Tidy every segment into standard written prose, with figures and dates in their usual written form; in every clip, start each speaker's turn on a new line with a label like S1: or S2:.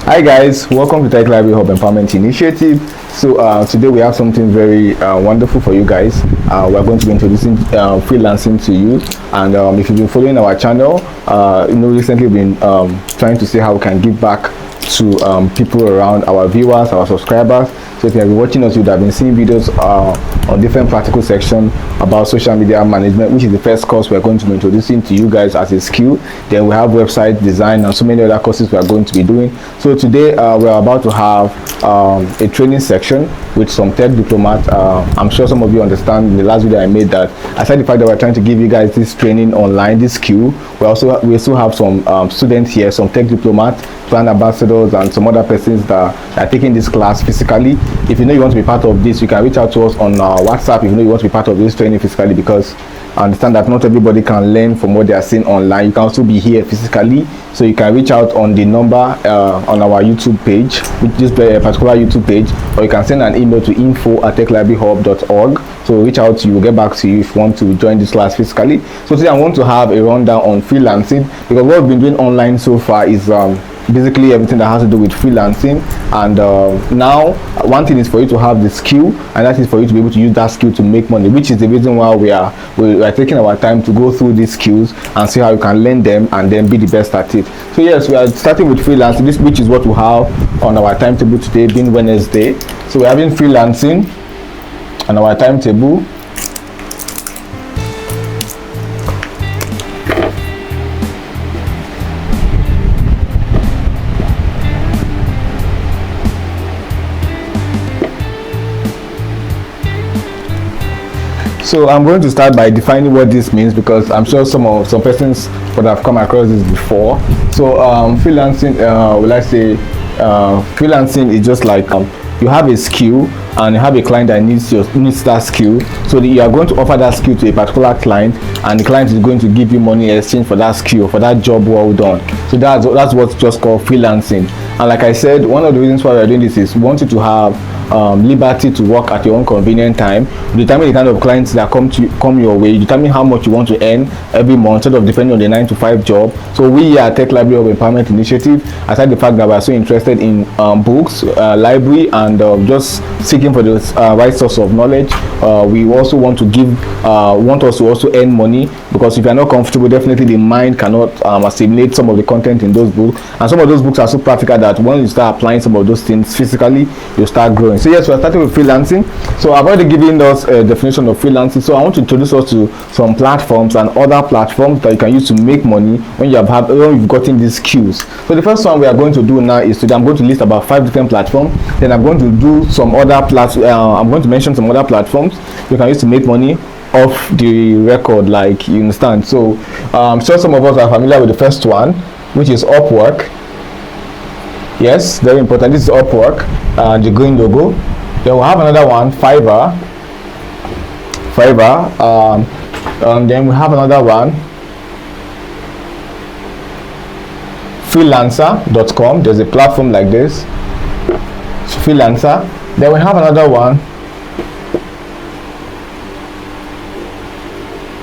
S1: Hi guys, welcome to Tech Library Hub Empowerment Initiative. So today we have something very wonderful for you guys. We're going to be introducing freelancing to you, and if you've been following our channel, recently we've been trying to see how we can give back to people around, our viewers, our subscribers. So if you have been watching us, you'd have been seeing videos on different practical sections about social media management, which is the first course we're going to be introducing to you guys as a skill. Then we have website design and so many other courses we are going to be doing. So today we're about to have a training section with some tech diplomat. I'm sure some of you understand in the last video I made that aside the fact that we're trying to give you guys this training online, this skill, we still have some students here, some tech diplomats, brand ambassadors, and some other persons that are taking this class physically. If you know you want to be part of this, you can reach out to us on WhatsApp if you know you want to be part of this training physically, because I understand that not everybody can learn from what they are seeing online. You can also be here physically, so you can reach out on the number on our YouTube page, which is a particular YouTube page, or you can send an email to info@techlibraryhub.org. So reach out to you, we'll get back to you if you want to join this class physically. So today I want to have a rundown on freelancing, because what we've been doing online so far is basically everything that has to do with freelancing. And now one thing is for you to have the skill, and that is for you to be able to use that skill to make money, which is the reason why we are taking our time to go through these skills and see how you can learn them and then be the best at it. So yes, we are starting with freelancing, which is what we have on our timetable today, being Wednesday. So we're having freelancing on our timetable. So I'm going to start by defining what this means, because I'm sure some persons would have come across this before. So freelancing, freelancing is just like you have a skill and you have a client that needs that skill. So you are going to offer that skill to a particular client, and the client is going to give you money in exchange for that skill, for that job well done. So that's what's just called freelancing. And like I said, one of the reasons why we're doing this is we want you to have liberty to work at your own convenient time. Determine the kind of clients that come your way. Determine how much you want to earn every month, instead of depending on the 9-to-5 job. So we are Tech Library of Empowerment Initiative. Aside the fact that we are so interested in books, library, and just seeking for the right source of knowledge, we also want us to also earn money, because if you are not comfortable, definitely the mind cannot assimilate some of the content in those books. And some of those books are so practical that when you start applying some of those things physically, you start growing. So yes, we are starting with freelancing. So I've already given us a definition of freelancing. So I want to introduce us to some platforms and other platforms that you can use to make money when you've gotten these skills. So the first one we are going to do now is I'm going to list about 5 different platforms. Then I'm going to do some other I'm going to mention some other platforms you can use to make money off the record, like you understand. So I'm sure some of us are familiar with the first one, which is Upwork. Yes, very important. This is Upwork, the green logo. Then we'll have another one, Fiverr. Then we have another one, freelancer.com. There's a platform like this, Freelancer. Then we have another one,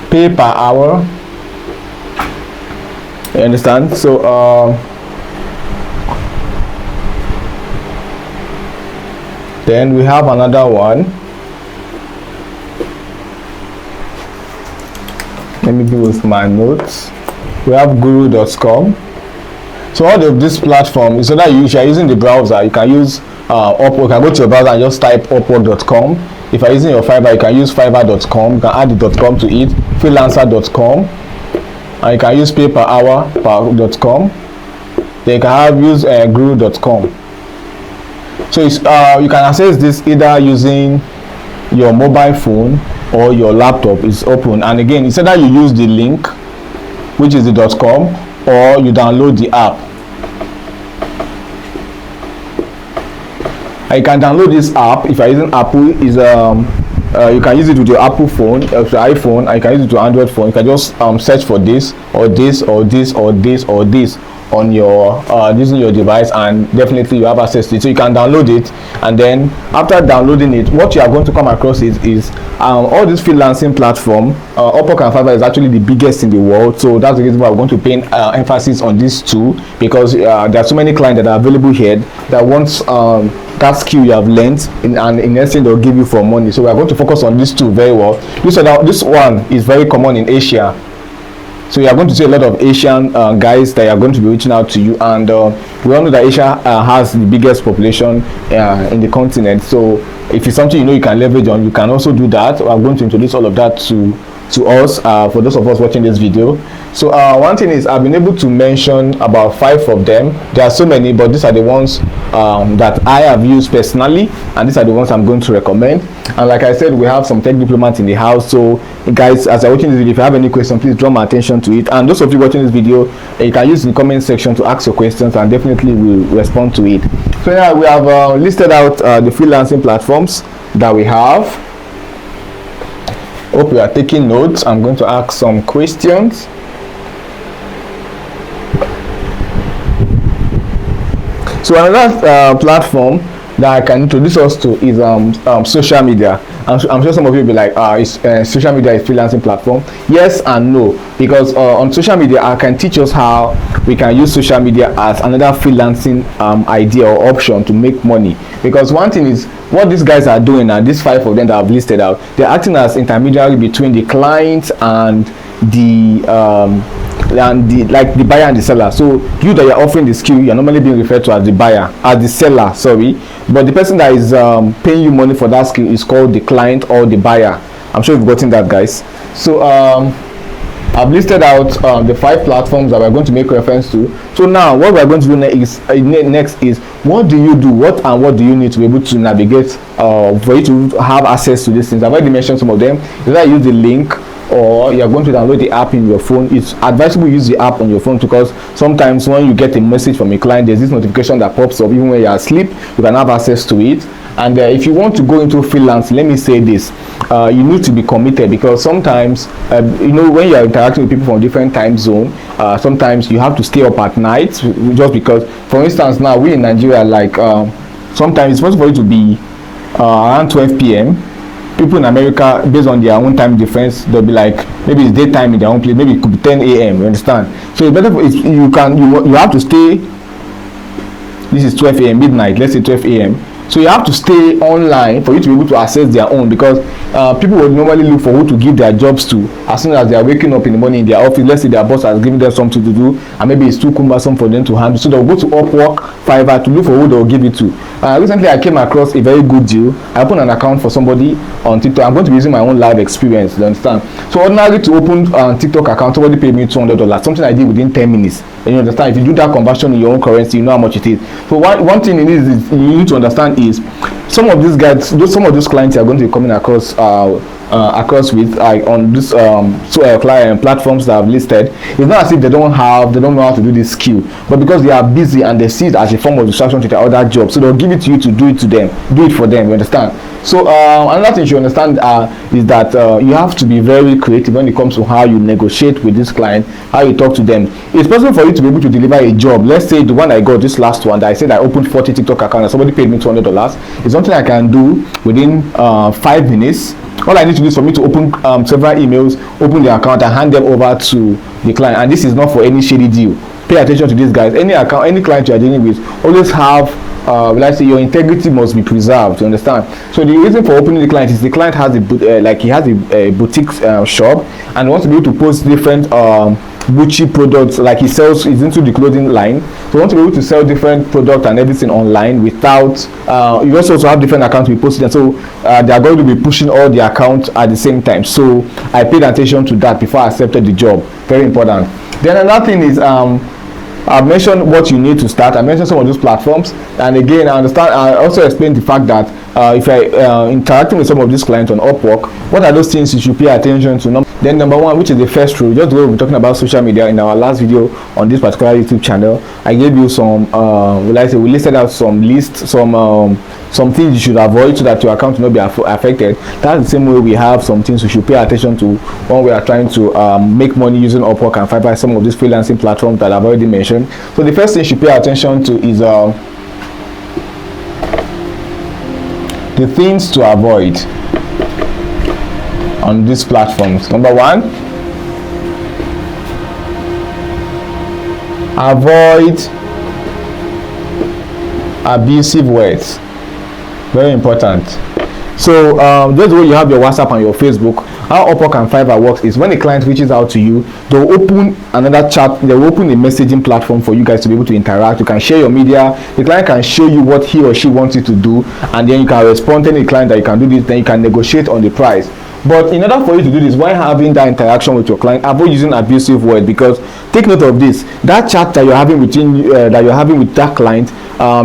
S1: pay per hour. You understand? So then we have another one. Let me do with my notes. We have guru.com. So all of this platform is so that you are using the browser, you can use Upwork. You can go to your browser and just type upwork.com. If you're using your Fiverr, you can use fiverr.com. You can add the .com to it, freelancer.com, and you can use pay per hour.com. Then you can use guru.com. So you can access this either using your mobile phone or your laptop. Is open, and again, it's either you use the link, which is the .com, or you download the app. You can download this app if you're using Apple. You can use it with your Apple phone, your iPhone, and you can use it with your Android phone. You can just search for this or this or this or this or this, on your using your device, and definitely you have access to it, so you can download it. And then after downloading it, what you are going to come across is all this freelancing platform. Upwork and Fiverr is actually the biggest in the world, so that's the reason why we're going to pay emphasis on these two, because there are so many clients that are available here that wants that skill you have learned, and in essence they'll give you for money. So we are going to focus on these two very well. This one is very common in Asia, so you are going to see a lot of Asian guys that are going to be reaching out to you, and we all know that Asia has the biggest population in the continent. So if it's something you can leverage on, you can also do that. I'm going to introduce all of that to us, for those of us watching this video. So one thing is, I've been able to mention about 5 of them. There are so many, but these are the ones that I have used personally, and these are the ones I'm going to recommend. And like I said, we have some tech diplomats in the house, so guys, as you're watching this video, if you have any question, please draw my attention to it. And those of you watching this video, you can use the comment section to ask your questions, and definitely we'll respond to it. So now we have listed out the freelancing platforms that we have. Hope you are taking notes. I'm going to ask some questions. So another platform that I can introduce us to is social media. I'm sure some of you will be like, social media is freelancing platform? Yes and no, because on social media I can teach us how we can use social media as another freelancing idea or option to make money. Because one thing is, what these guys are doing, and these 5 of them that I've listed out, they're acting as intermediary between the client and the buyer and the seller. So you that you're offering the skill, you're normally being referred to as the buyer, as the seller, sorry, but the person that is paying you money for that skill is called the client or the buyer. I'm sure you've gotten that, guys. So I've listed out the 5 platforms that we're going to make reference to. So now what we're going to do next is what do you do, what do you need to be able to navigate for you to have access to these things. I've already mentioned some of them. Either use the link, or you're going to download the app in your phone. It's advisable to use the app on your phone, because sometimes when you get a message from a client, there's this notification that pops up. Even when you're asleep, you can have access to it. And if you want to go into freelance, let me say this, you need to be committed, because sometimes when you're interacting with people from different time zones, sometimes you have to stay up at night, just because, for instance, now we in Nigeria, like sometimes it's possible for you to be around 12 p.m. People in America, based on their own time difference, they'll be like, maybe it's daytime in their own place, maybe it could be 10 a.m. you understand? So it's better you have to stay. This is 12 a.m. midnight, let's say 12 a.m. So you have to stay online for you to be able to access their own, because people would normally look for who to give their jobs to as soon as they are waking up in the morning in their office. Let's say their boss has given them something to do, and maybe it's too cumbersome for them to handle, so they'll go to Upwork, Fiverr to look for who they'll give it to. Recently I came across a very good deal. I opened an account for somebody on TikTok. I'm going to be using my own live experience, you understand? So ordinarily, to open a TikTok account, somebody paid me $200, something I did within 10 minutes. And you understand, if you do that conversion in your own currency, you know how much it is. So one thing is you need to understand is, some of these guys, some of those clients are going to be coming across with on this client platforms that I've listed. It's not as if they don't know how to do this skill, but because they are busy and they see it as a form of distraction to their other job, so they'll give it to you to do it for them, you understand? So another thing you understand is that you have to be very creative when it comes to how you negotiate with this client, how you talk to them. It's possible for you to be able to deliver a job. Let's say the one I got, this last one that I said I opened 40 TikTok accounts and somebody paid me $200. It's something I can do within 5 minutes. All I need to do is for me to open several emails, open the account, and hand them over to the client. And this is not for any shady deal. Pay attention to these guys. Any client you are dealing with, always have let's say your integrity must be preserved, you understand? So the reason for opening the client is the client has a boutique shop, and wants to be able to post different Gucci products, like he's into the clothing line, so you want to be able to sell different products and everything online without you also have different accounts we posted, and so they are going to be pushing all the accounts at the same time. So I paid attention to that before I accepted the job. Very important. Then another thing is I've mentioned what you need to start. I mentioned some of those platforms, and again, I also explained the fact that if you're interacting with some of these clients on Upwork, what are those things you should pay attention to? Then number one, which is the first rule, just the way we're talking about social media in our last video on this particular YouTube channel, I gave you some we listed out some some things you should avoid so that your account will not be affected. That's the same way we have some things we should pay attention to when we are trying to make money using Upwork and Fiverr, some of these freelancing platforms that I've already mentioned. So the first thing you should pay attention to is the things to avoid on these platforms. Number one, avoid abusive words. Very important. So just the way you have your WhatsApp and your Facebook, how Upwork and Fiverr works is when a client reaches out to you, they'll open another chat, they'll open a messaging platform for you guys to be able to interact. You can share your media, the client can show you what he or she wants you to do, and then you can respond to any client that you can do this, then you can negotiate on the price. But in order for you to do this, when having that interaction with your client, avoid using abusive words, because take note of this, that chat that you're having with that client,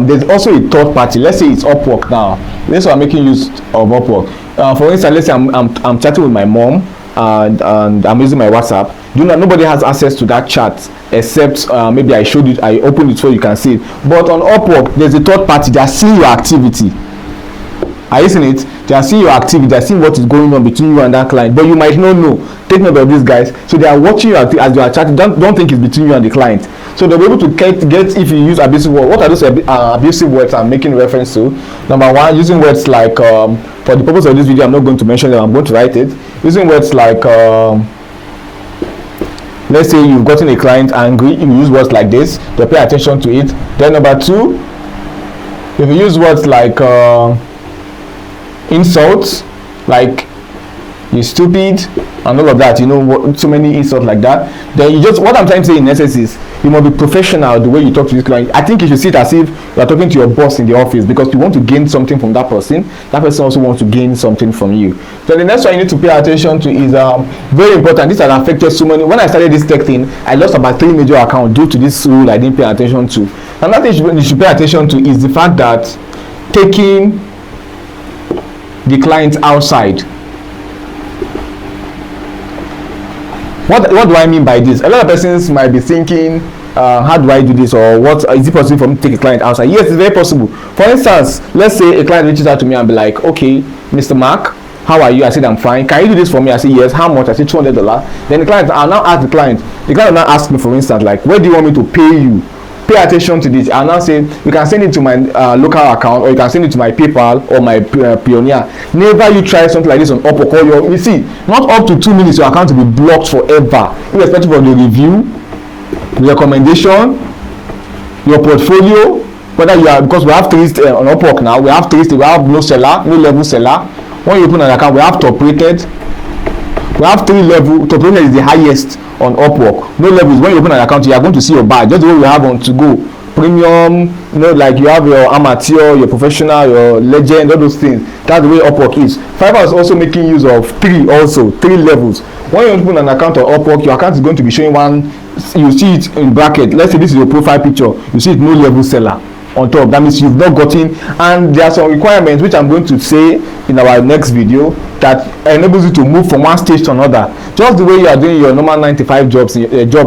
S1: there's also a third party. Let's say it's Upwork now. Let's say I'm making use of Upwork. For instance, let's say I'm chatting with my mom and I'm using my WhatsApp. Nobody has access to that chat except maybe I showed it, I opened it so you can see it. But on Upwork, there's a third party that sees your activity. Are you seeing it? They are seeing your activity, they are seeing what is going on between you and that client, but you might not know. Take note of these guys. So they are watching you as you are chatting. Don't think it's between you and the client. So they'll be able to get if you use abusive words. What are those abusive words I'm making reference to? Number one, using words like for the purpose of this video, I'm not going to mention them, I'm going to write it. Using words like let's say you've gotten a client angry, you use words like this, they'll pay attention to it. Then number two, if you use words like insults, like you stupid and all of that, so many insults like that, then you just, what I'm trying to say in essence is you must be professional the way you talk to this client. I think you should see it as if you are talking to your boss in the office, because you want to gain something from that person also wants to gain something from you. So the next one you need to pay attention to is very important. This has affected so many. When I started this tech thing, I lost about 3 major accounts due to this rule I didn't pay attention to. Another thing you should pay attention to is the fact that taking the client outside. What do I mean by this? A lot of persons might be thinking, how do I do this, or what is it possible for me to take a client outside? Yes, it's very possible. For instance, let's say a client reaches out to me and be like, okay, Mr. Mark, how are you? I said, I'm fine. Can you do this for me? I say, yes. How much? I say, $200. Then the client, I'll now ask the client will now ask me, for instance, like, where do you want me to pay you? Pay attention to this. I'll now say, you can send it to my local account, or you can send it to my PayPal or my Pioneer. Never you try something like this on Upwork, or you see, not up to 2 minutes your account will be blocked forever, irrespective of the review, the recommendation, your portfolio, whether you are, because we have three on Upwork now, we have no seller, no level seller. When you open an account, we have top rated. We have 3 level. Top rated is the highest on Upwork. No levels. When you open an account, you are going to see your badge, just the way we have on To Go, premium, like you have your amateur, your professional, your legend, all those things. That's the way Upwork is. Fiverr is also making use of 3 levels. When you open an account on Upwork, your account is going to be showing one, you see it in bracket. Let's say this is your profile picture, you see it no level seller on top. That means you've not gotten, and there are some requirements which I'm going to say in our next video that enables you to move from one stage to another, just the way you are doing your normal 9 to 5 job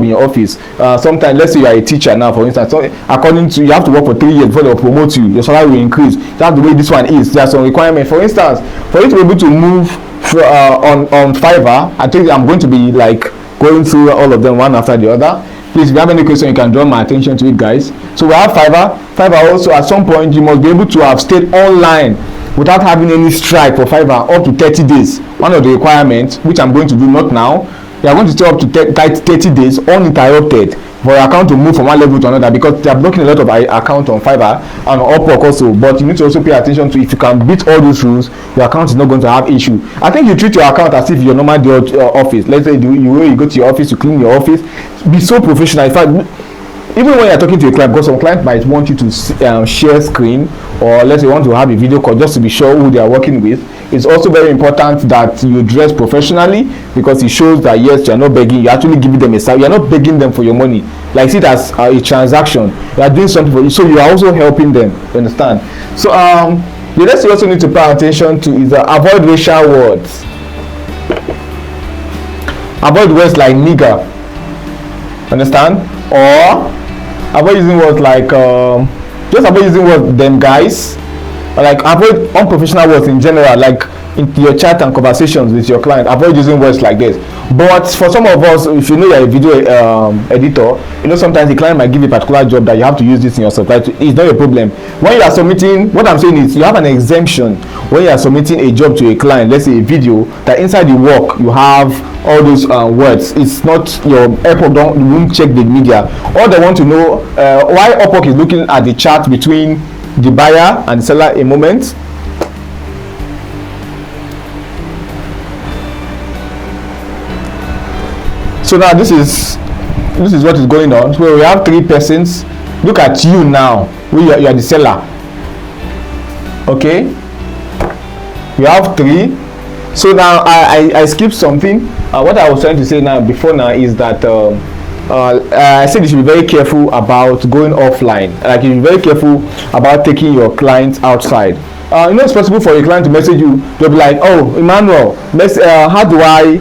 S1: in your office. Sometimes, let's say you are a teacher now, for instance, so according to, you have to work for 3 years before they will promote you, your salary will increase. That's the way this one is. There are some requirements. For instance, for you to be able to move on Fiverr, I think I'm going to be like going through all of them one after the other. Please, if you have any question, you can draw my attention to it, guys. So we have Fiverr. Fiverr also, at some point, you must be able to have stayed online without having any strike for Fiverr up to 30 days. One of the requirements, which I'm going to do not now, you are going to stay up to 30 days uninterrupted for your account to move from one level to another, because they are blocking a lot of accounts on Fiverr and on Upwork also. But you need to also pay attention to, if you can beat all those rules, your account is not going to have issue. I think you treat your account as if you're normal office. Let's say you go to your office, you clean your office, be so professional. In fact, even when you're talking to a client, because some client might want you to share screen, or let's say you want to have a video call just to be sure who they are working with, it's also very important that you dress professionally, because it shows that yes, you're not begging, you're actually giving them a service. You're not begging them for your money. Like, see it as a transaction. You are doing something for you, so you are also helping them. You understand? So The next you also need to pay attention to is avoid racial words. Avoid words like nigger, understand? Or avoid using words like just avoid using words them guys, or like avoid unprofessional words in general, like in your chat and conversations with your client. Avoid using words like this. But for some of us, if you know you're a video editor, you know sometimes the client might give you a particular job that you have to use this in your subtitle. It's not your problem. When you are submitting, what I'm saying is you have an exemption when you are submitting a job to a client, let's say a video, that inside the work you have all those words. It's not your Upwork won't check the media. All they want to know why Upwork is looking at the chat between the buyer and the seller a moment. So now this is what is going on. So we have 3 persons. Look at you now. You are the seller. Okay. You have 3. So now I skipped something. What I was trying to say now is that I said you should be very careful about going offline. Like you should be very careful about taking your clients outside. You know, it's possible for a client to message you. They'll be like, "Oh, Emmanuel, how do I?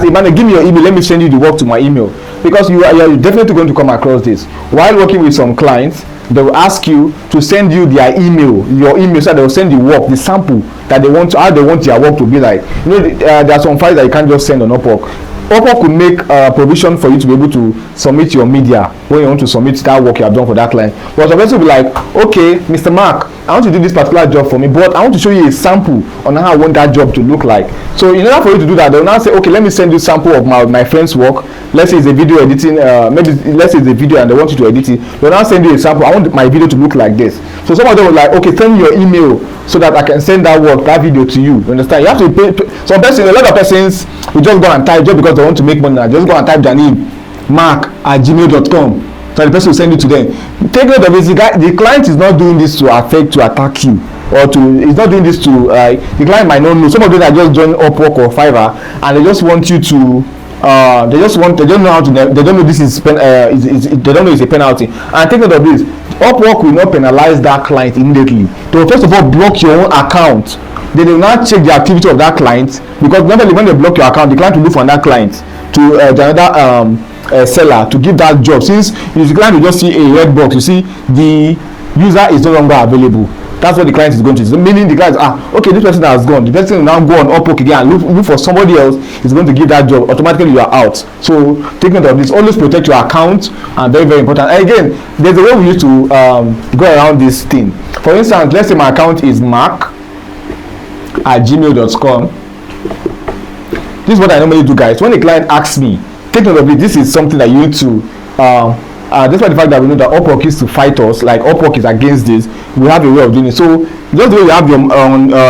S1: Emmanuel, give me your email. Let me send you the work to my email." Because you're definitely going to come across this while working with some clients. They will ask you to send you their email, your email, so they will send the work, the sample that they want, how they want their work to be like. You know, there are some files that you can't just send on Upwork. Upwork could make provision for you to be able to submit your media when you want to submit that work you have done for that client. But some person will be like, "Okay, Mr. Mark, I want to do this particular job for me, but I want to show you a sample on how I want that job to look like." So in order for you to do that, they will now say, "Okay, let me send you a sample of my friend's work. Let's say it's a video editing, maybe let's say it's a video and they want you to edit it. They'll now send you a sample. I want my video to look like this." So some of them will like, "Okay, send me your email so that I can send that work, that video to you." You understand? You have to pay. Some person, a lot of persons will just go and type just because they want to make money. Just go and type their name, mark@gmail.com. So the person will send it to them. Take note of this. The client is not doing this to attack you, or he's not doing this to the client might not know. Some of them are just joining Upwork or Fiverr and they just want you to they don't know how to, they don't know this is they don't know it's a penalty. And take note of this, Upwork will not penalize that client immediately. They will first of all block your own account. They will not check the activity of that client, because normally when they block your account, the client will look for that client to another seller to give that job. Since the client will just see a red box, you see the user is no longer available. That's what the client is going to do. Meaning the client is, okay, this person has gone. The person will now go on Upwork again and look for somebody else is going to give that job. Automatically you are out. So take note of this. Always protect your account, and very, very important. And again, there's a way we used to go around this thing. For instance, let's say my account is mark@gmail.com. This is what I normally do, guys. When a client asks me, take note of it. This is something that you need to despite the fact that we know that Upwork is to fight us, like Upwork is against this, we have a way of doing it. So just the way you have your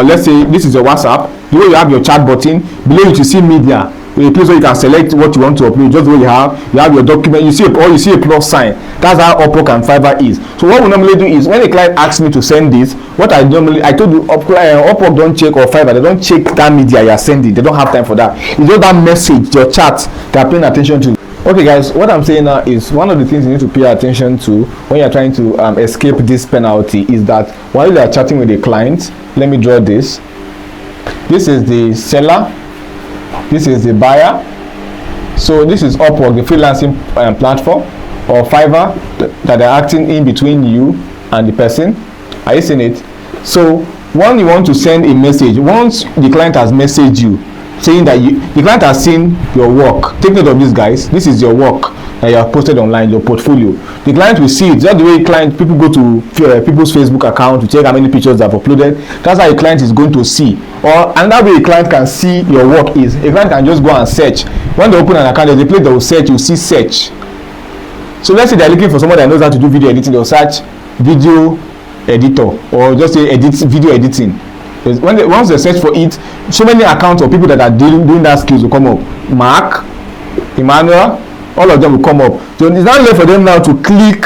S1: let's say this is your WhatsApp, the way you have your chat button, below it you see media, a place where you can select what you want to upload. Just the way you have your document, you see a plus sign. That's how Upwork and Fiverr is. So what we normally do is when a client asks me to send this, what I told you, Upwork don't check, or Fiverr, they don't check that media you are sending. They don't have time for that. It's just that message, your chat, they are paying attention to. Okay guys, what I'm saying now is one of the things you need to pay attention to when you're trying to escape this penalty is that while you are chatting with a client, let me draw this. This is the seller, this is the buyer. So this is Upwork, the freelancing platform, or Fiverr, that are acting in between you and the person. Are you seeing it? So when you want to send a message, once the client has messaged you saying that the client has seen your work, take note of this, guys. This is your work that you have posted online, your portfolio. The client will see it. That's the way people go to people's Facebook account to check how many pictures they've uploaded. That's how a client is going to see. Or another way a client can see your work is a client can just go and search. When they open an account, there's a place they will search. You see search. So let's say they're looking for someone that knows how to do video editing. They'll search video editor, or just say video editing. Once they search for it, so many accounts of people that are doing that skills will come up. Mark, Emmanuel, all of them will come up. So it's not left for them now to click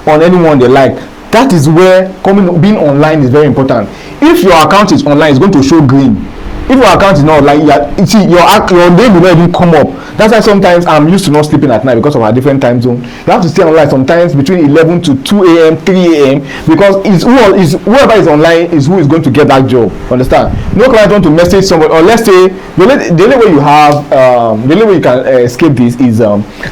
S1: on anyone they like. That is where being online is very important. If your account is online, it's going to show green. if your account is not like, you see, your day will not even come up. That's why sometimes I'm used to not sleeping at night because of our different time zone. You have to stay online sometimes between 11 to 2 a.m., 3 a.m. because whoever is online is who is going to get that job. Understand? No client want to message somebody, or let's say the only way you have the only way you can escape this is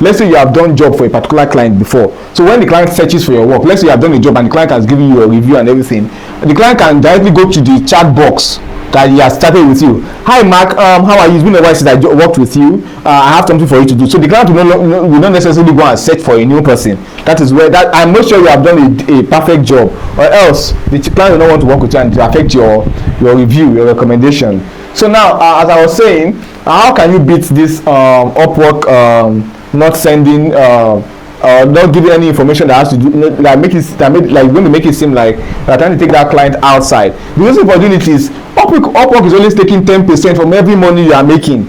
S1: let's say you have done job for a particular client before. So when the client searches for your work, let's say you have done a job and the client has given you a review and everything, the client can directly go to the chat box that he has started with you. Hi Mark, how are you? It's been a while since I worked with you. I have something for you to do. So the client will not necessarily go and search for a new person. That is where that I'm not sure you have done a perfect job, or else the client will not want to work with you and to affect your review, your recommendation. So now, as I was saying, how can you beat this Upwork not sending not giving any information that has to do like going to make it seem like you're trying to take that client outside? The reason for doing it is Upwork is always taking 10% from every money you are making.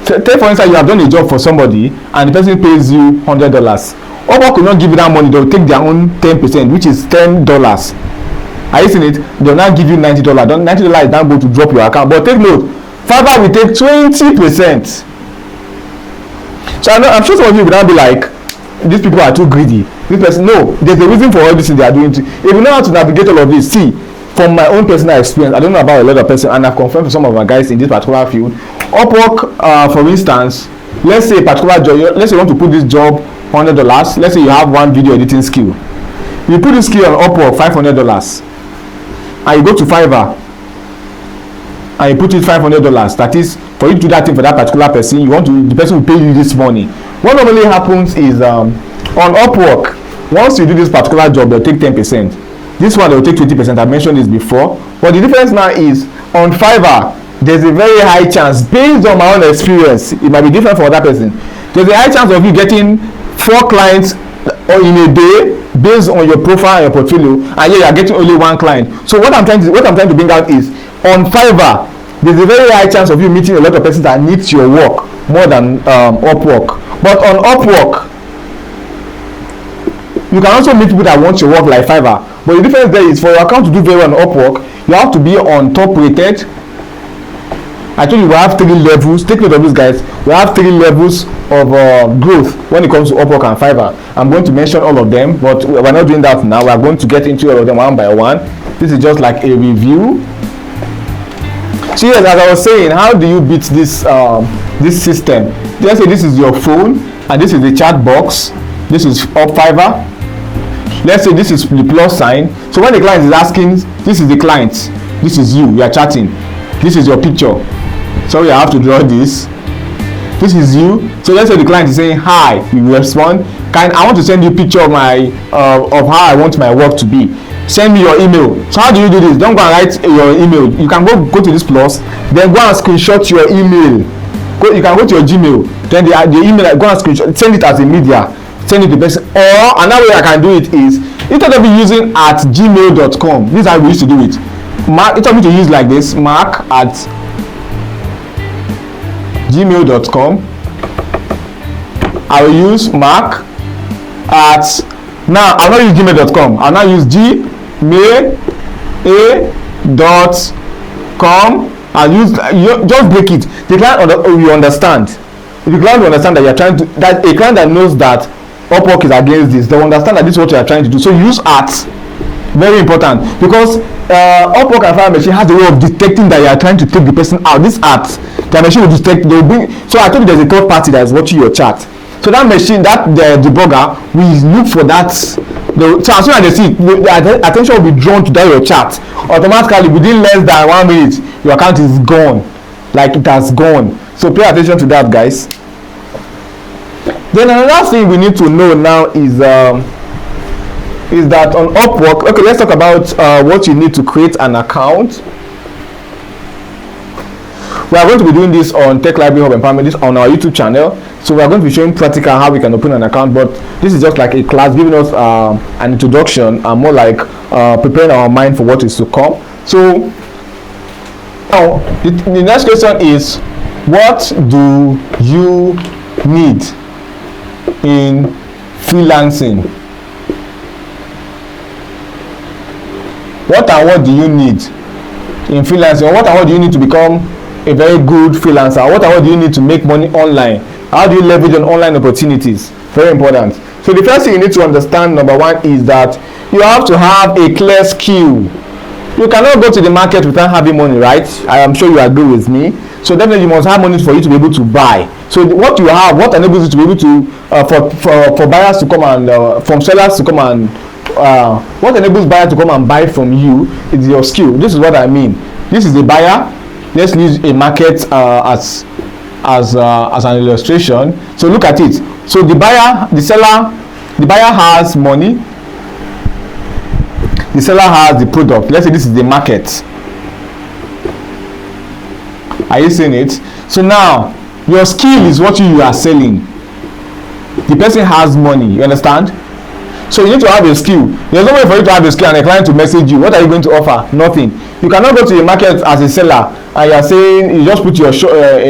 S1: So, take for instance, you have done a job for somebody and the person pays you $100. Upwork will not give you that money. They will take their own 10%, which is $10. Are you seeing it? They will not give you $90. $90 is now going to drop your account. But take note, Fiverr will take 20%. So I'm sure some of you will now be like, these people are too greedy. This person, no, there's a reason for everything they are doing. If you know how to navigate all of this, see, from my own personal experience, I don't know about a lot of person, and I've confirmed to some of my guys in this particular field. Upwork, for instance, let's say a particular job, let's say you want to put this job $100. Let's say you have one video editing skill. You put this skill on Upwork $500, and you go to Fiverr and you put it $500. That is, for you to do that thing for that particular person, the person will pay you this money. What normally happens is on Upwork, once you do this particular job, they'll take 10%. This one they'll take 20%. I mentioned this before, but the difference now is on Fiverr, there's a very high chance, based on my own experience, it might be different for other person. There's a high chance of you getting 4 clients in a day based on your profile and your portfolio, and you are getting only 1 client. So what I'm trying to bring out is, on Fiverr, there's a very high chance of you meeting a lot of persons that needs your work more than Upwork. But on Upwork, you can also meet people that want your work like Fiverr. But the difference there is, for your account to do very well on Upwork, you have to be on top rated. I told you we have 3 levels. Take note of this, guys. We have 3 levels of growth when it comes to Upwork and Fiverr. I'm going to mention all of them, but we're not doing that now. We're going to get into all of them one by one. This is just like a review. So yes, as I was saying, how do you beat this this system? Let's say this is your phone and this is the chat box. This is Fiverr. Let's say this is the plus sign. So when the client is asking, this is the client, this is you are chatting, this is your picture. So you have to draw this. This is you. So let's say the client is saying hi, you respond, I want to send you a picture of my of how I want my work to be. Send me your email. So how do you do this? Don't go and write your email. You can go to this plus, then go and screenshot your email. You can go to your Gmail, then the email, go and screenshot, send it as a media, send it to the person. Or another way I can do it is, instead of using at gmail.com, this is how we used to do it. Mark, it told me to use like this, mark at gmail.com. I will use mark at, now I'll not use gmail.com, I'll now use gmail.com. I'll use, just break it. The client will understand. If the client will understand that you're trying to, that a client that knows that Upwork is against this, they will understand that this is what you are trying to do. So use at. Very important, because Upwork and Fiverr machine has a way of detecting that you are trying to take the person out. This at, the machine will detect, they will bring, so I told you there's a third party that is watching your chat. So that machine, that the debugger will look for that. So as soon as they see it, the attention will be drawn to that your chat. Automatically, within less than 1 minute, your account is gone. Like it has gone. So pay attention to that, guys. Then another thing we need to know now is that on Upwork, okay, let's talk about what you need to create an account. We are going to be doing this on Tech Library Hub Empowerment, this on our YouTube channel. So we are going to be showing practical how we can open an account, but this is just like a class giving us an introduction and more like preparing our mind for what is to come. So now the next question is, what do you need in freelancing? What do you need in freelancing? What and what do you need to become a very good freelancer? What and what do you need to make money online? How do you leverage on online opportunities? Very important. So the first thing you need to understand, number one, is that you have to have a clear skill. You cannot go to the market without having money, right? I am sure you agree with me. So definitely you must have money for you to be able to buy. So what you have, what enables you to be able to for buyers to come and from sellers to come and what enables buyers to come and buy from you is your skill. This is what I mean. This is the buyer. Let's use a market as an illustration. So look at it. So the buyer, the buyer has money. The seller has the product. Let's say this is the market. Are you seeing it? So now your skill is what you are selling. The person has money. You understand? So you need to have a skill. There's no way for you to have a skill and a client to message you. What are you going to offer? Nothing. You cannot go to the market as a seller and you are saying, you just put your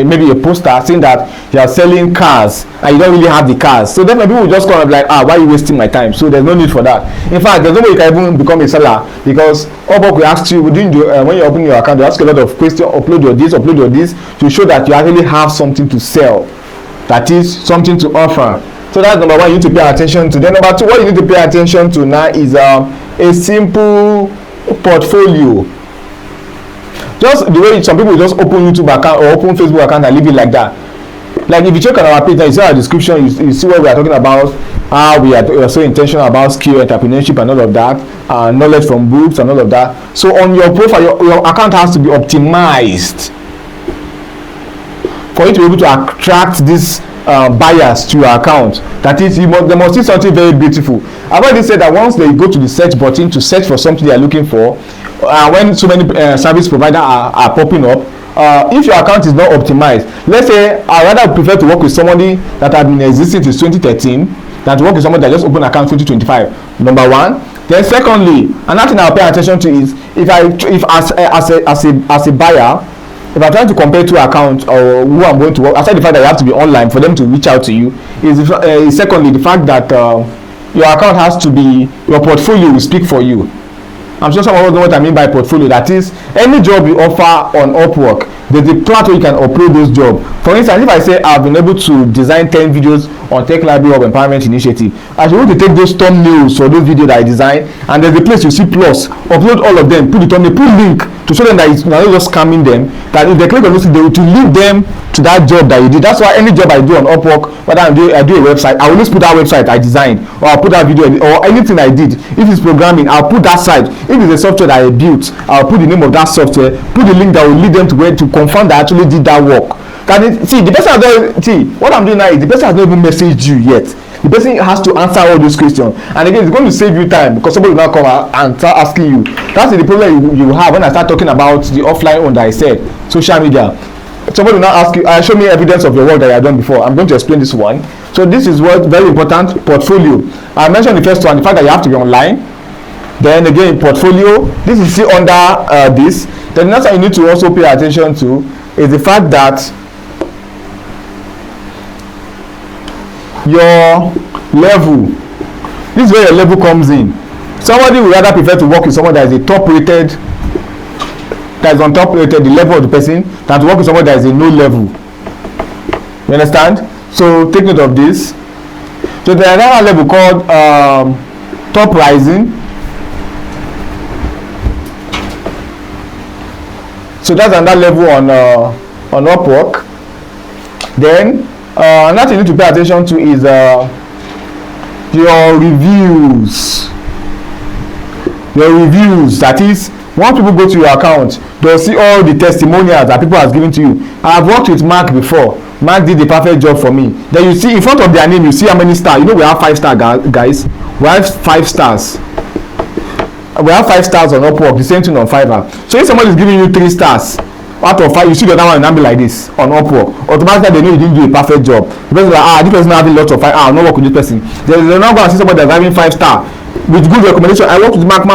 S1: maybe a poster saying that you are selling cars and you don't really have the cars. So then people will just come and be like, why are you wasting my time? So there's no need for that. In fact, there's no way you can even become a seller, because Upwork will ask you when you open your account, they ask you a lot of questions. Upload your this to show that you actually have something to sell, that is something to offer. So that's number one you need to pay attention to. Then number two, what you need to pay attention to now is a simple portfolio. Just the way some people just open YouTube account or open Facebook account and leave it like that. Like if you check on our page, you see our description, you see what we are talking about, how we are so intentional about skill, entrepreneurship and all of that, knowledge from books and all of that. So on your profile, your account has to be optimized for you to be able to attract these buyers to your account. That is, they must see something very beautiful. I've already said that once they go to the search button to search for something they are looking for, when so many service providers are popping up, if your account is not optimized, let's say I rather prefer to work with somebody that has been existing since 2013 than to work with somebody that just opened account 2025. Number one. Then secondly, another thing I'll pay attention to is if as a buyer, if I'm trying to compare two accounts or who I'm going to work, aside the fact that you have to be online for them to reach out to you, is secondly the fact that your account has to be, your portfolio will speak for you. I'm sure some of us know what I mean by portfolio. That is, any job you offer on Upwork, there's a platform you can upload those jobs. For instance, if I say I've been able to design 10 videos on Tech Library of Empowerment Initiative, I should want to take those thumbnails for those videos that I designed, and there's a place you see plus, upload all of them, put the thumbnail, put link to show them that it's not just scamming them, that if they click on this, they will to link them to that job that you did. That's why any job I do on Upwork, whether I do a website, I always put that website I designed, or I'll put that video, or anything I did. If it's programming, I'll put that site. If it's a software that I built, I'll put the name of that software, put the link that will lead them to where to confirm that I actually did that work. See, the person has not, see, what I'm doing now is the person has not even messaged you yet. The person has to answer all those questions, and again, it's going to save you time, because somebody will now come and start asking you. That's the problem you have when I start talking about the offline one that I said, social media. Somebody will now ask you, show me evidence of your work that you have done before. I'm going to explain this one. So this is what very important, portfolio. I mentioned the first one, the fact that you have to be online. Then again, portfolio, this is still under this. Then the next thing you need to also pay attention to is the fact that your level, this is where your level comes in. Somebody would rather prefer to work with someone that is a top rated, that is on top rated, the level of the person, than to work with someone that is a no level. You understand? So take note of this. So there is another level called top rising. So that's another level on Upwork. Then another thing you need to pay attention to is your reviews. Your reviews, that is, once people go to your account, they'll see all the testimonials that people have given to you. I've worked with Mark before. Mark did the perfect job for me. Then you see in front of their name, you see how many stars. You know we have 5-star guys. We have 5 stars. We have 5 stars on Upwork, the same thing on Fiverr. So if somebody is giving you 3 stars out of 5, you see the other one and be like this on Upwork, automatically they know you didn't do a perfect job. The person is like, this person having lots of 5, I'll not work with this person. They're not going to see somebody that's having 5 star with good recommendation. I worked with Mark,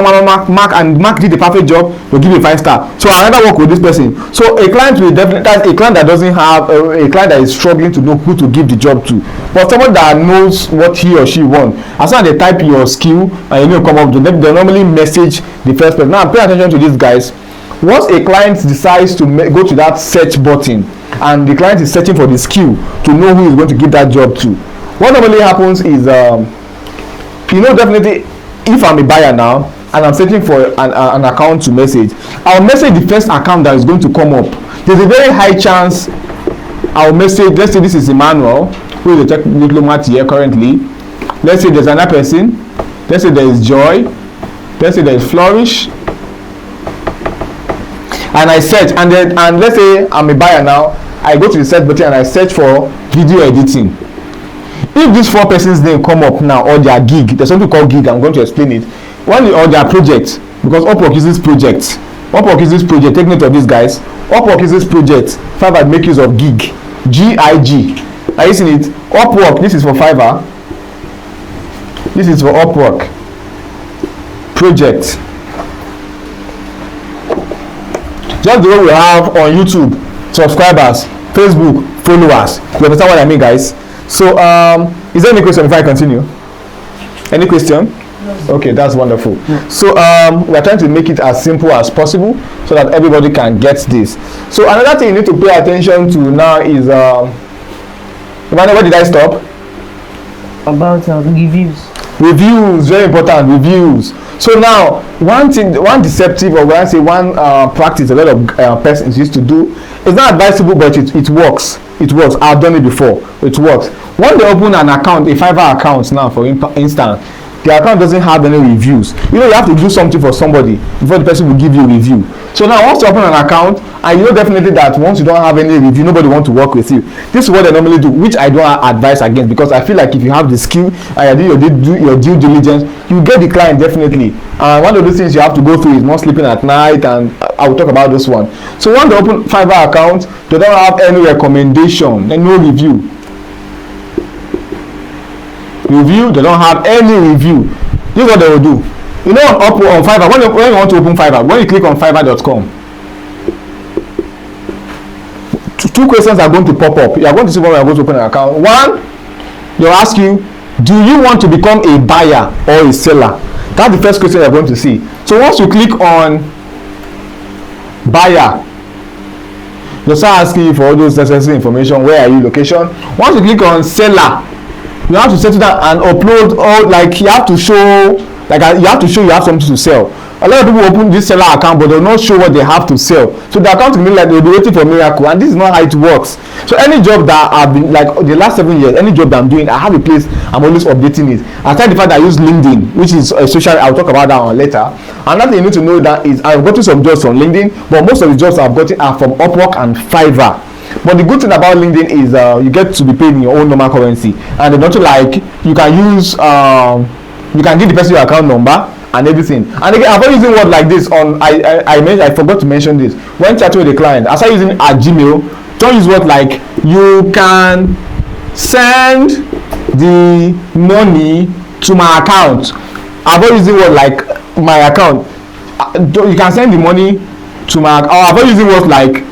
S1: and Mark did the perfect job, they'll give you a 5 star. So I rather work with this person. So a client will definitely, that's a client that doesn't have a client that is struggling to know who to give the job to. But someone that knows what he or she wants, as soon as they type your skill and you know come up to them, they normally message the first person. Now pay attention to these guys. once a client decides to go to that search button and the client is searching for the skill to know who is going to give that job to, what normally happens is, definitely if I'm a buyer now and I'm searching for an account to message, I'll message the first account that is going to come up. There's a very high chance I'll message, let's say this is Emmanuel, who is a tech diplomat here currently. Let's say there's another person. Let's say there is Joy. Let's say there is Flourish. And I search, and let's say I'm a buyer now. I go to the search button and I search for video editing. If these 4 persons' name come up now, or their gig, there's something called gig, I'm going to explain it. Or their project, because Upwork uses projects. Upwork uses project. Take note of this, guys. Upwork uses project. Fiverr make use of gig. G-I-G. Are you seeing it? Upwork, this is for Fiverr. This is for Upwork. Project. Just the way we have on YouTube, subscribers, Facebook, followers. You understand what I mean, guys? So, is there any question before I continue? Any question? Okay, that's wonderful. So we're trying to make it as simple as possible so that everybody can get this. So another thing you need to pay attention to now is where did I stop?
S2: About reviews. Reviews,
S1: very important, reviews. So now one deceptive, or when I say one practice a lot of persons used to do, it's not advisable, but it works. It works. I've done it before. It works. When they open an account, a Fiverr account now, for instance, the account doesn't have any reviews. You have to do something for somebody before the person will give you a review. So now once you open an account, and you know definitely that once you don't have any review, nobody wants to work with you. This is what they normally do, which I don't advise against, because I feel like if you have the skill and you do your due diligence, you get the client definitely. And one of the things you have to go through is not sleeping at night, and I will talk about this one. So when they open Fiverr account, they don't have any recommendation and no review. They don't have any review. This is what they will do. On Fiverr, when you want to open Fiverr, when you click on fiverr.com, 2 questions are going to pop up. You are going to see when you are going to open an account. One, they'll ask you, do you want to become a buyer or a seller? That's the first question you're going to see. So once you click on buyer, they'll start asking you for all those necessary information. Where are you, location? Once you click on seller, you have to settle down and upload all, you have to show you have something to sell. A lot of people open this seller account, but they'll not show what they have to sell. So the account will be like they'll be waiting for a miracle, and this is not how it works. So any job that I've been, like the last 7 years, any job that I'm doing, I have a place, I'm always updating it. Aside the fact that I use LinkedIn, which is a social, I'll talk about that one later. Another thing you need to know that is I've gotten some jobs from LinkedIn, but most of the jobs I've gotten are from Upwork and Fiverr. But the good thing about LinkedIn is you get to be paid in your own normal currency, and not you can use you can give the person your account number and everything. And again, I'm not using word like this on I forgot to mention this when chatting with a client. I start using at Gmail. Don't use word like you can send the money to my account. I'm not using word like my account. You can send the money to my account. I'm not using words like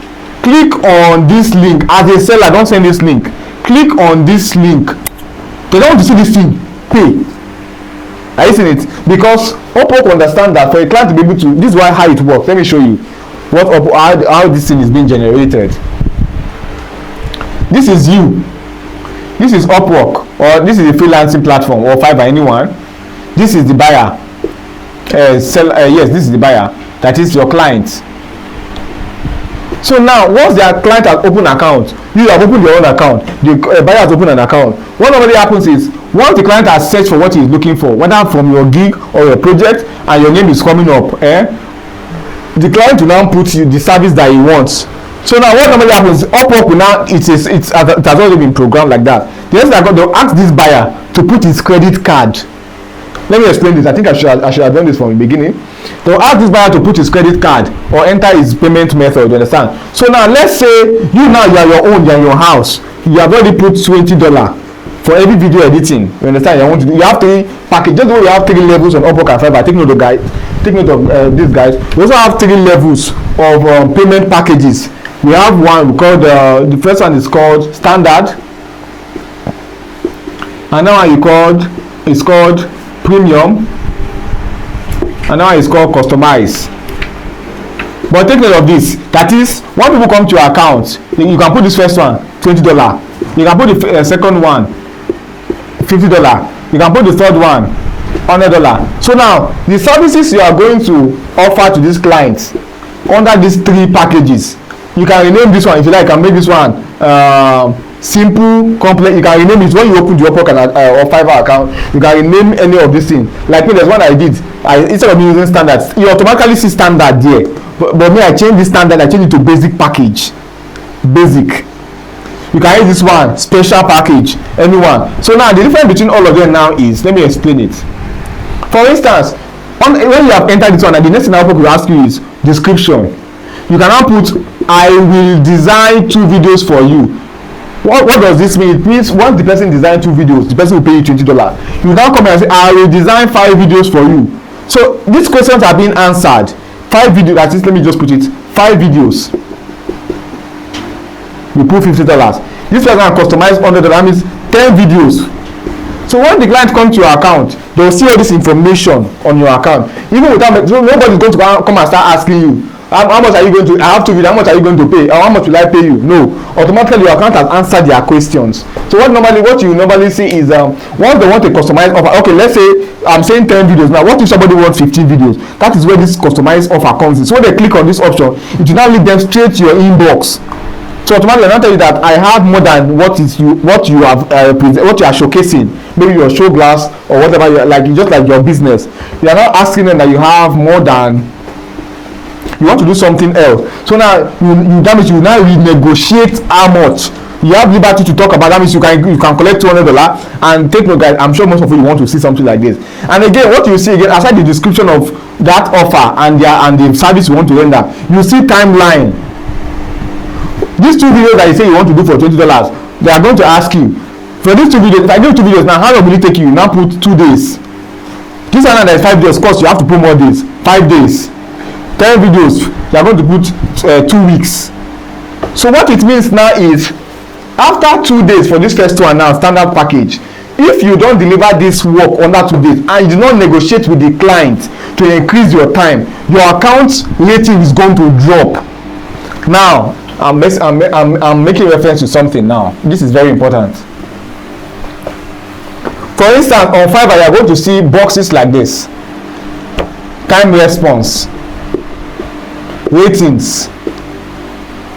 S1: click on this link. As a seller, don't send this link. Click on this link. They don't want to see this thing. Pay. Are you seeing it? Because Upwork understand that for a client to be able to, this is how it works. Let me show you how this thing is being generated. This is you. This is Upwork, or this is a freelancing platform, or Fiverr, anyone. This is the buyer. Yes, this is the buyer. That is your client. So now, once their client has opened an account, you have opened your own account, the buyer has opened an account. What normally happens is, once the client has searched for what he is looking for, whether from your gig or your project, and your name is coming up, the client will now put you the service that he wants. So now what normally happens, Upwork will now, it has already been programmed like that. The next thing they'll ask this buyer to put his credit card. Let me explain this. I think I should have done this from the beginning. They'll ask this buyer to put his credit card or enter his payment method, you understand? So now let's say you are your own, you're in your house. You have already put $20 for every video editing. You understand? You have 3 packages. Just though you have 3 levels on Upwork and Fiverr. Take note of these guys. We also have 3 levels of payment packages. We have one called the first one is called standard, and now it's called premium, and now it's called customize. But take note of this, that is, when people come to your account, you can put this first one $20, you can put the second one $50, you can put the third one $100. So now the services you are going to offer to these clients under these 3 packages, you can rename this one if you like. You can make this one simple, complex. You can rename it when you open the Upwork or Fiverr account. You can rename any of these things. Like me, there's one I did. Instead of using standards, you automatically see standard there. But me, I changed this standard. I changed it to basic package. Basic. You can use this one special package. Anyone. So now the difference between all of them now is, let me explain it. For instance, when you have entered this one, and the next thing Upwork will ask you is description. You can now put, I will design 2 videos for you. What does this mean? It means once the person designs 2 videos, the person will pay you $20. You now come and say, I will design 5 videos for you. So these questions are being answered. 5 videos, that is, let me just put it, 5 videos. You put $50. This person can customize $100, that means 10 videos. So when the client comes to your account, they will see all this information on your account. Even without, so nobody is going to come and start asking you, how much are you going to, I have to how much are you going to pay, or how much will I pay you? No, automatically your account has answered their questions. So what you normally see is once they want a customized offer, okay, let's say I'm saying 10 videos now. What if somebody wants 15 videos? That is where this customized offer comes in. So when they click on this option, it will now lead them straight to your inbox. So automatically I'll tell you that I have more than what you have what you are showcasing, maybe your show glass or whatever you like, just like your business. You are not asking them that you have more than, you want to do something else. So now you now renegotiate how much. You have liberty to talk about. That means you can collect $200 and take note, guys. I'm sure most of you want to see something like this. And again, what you see again, aside the description of that offer and the service you want to render, you see timeline. These 2 videos that you say you want to do for $20, they are going to ask you for these 2 videos. If I give 2 videos now, how long will it take you? Now put 2 days. This one that is 5 days. Of course, you have to put more days. 5 days. 10 videos. You are going to put 2 weeks. So what it means now is, after 2 days for this first one now, standard package, if you don't deliver this work under 2 days and you do not negotiate with the client to increase your time, your account rating is going to drop. Now I'm making reference to something now. This is very important. For instance, on Fiverr, you are going to see boxes like this: time response, ratings.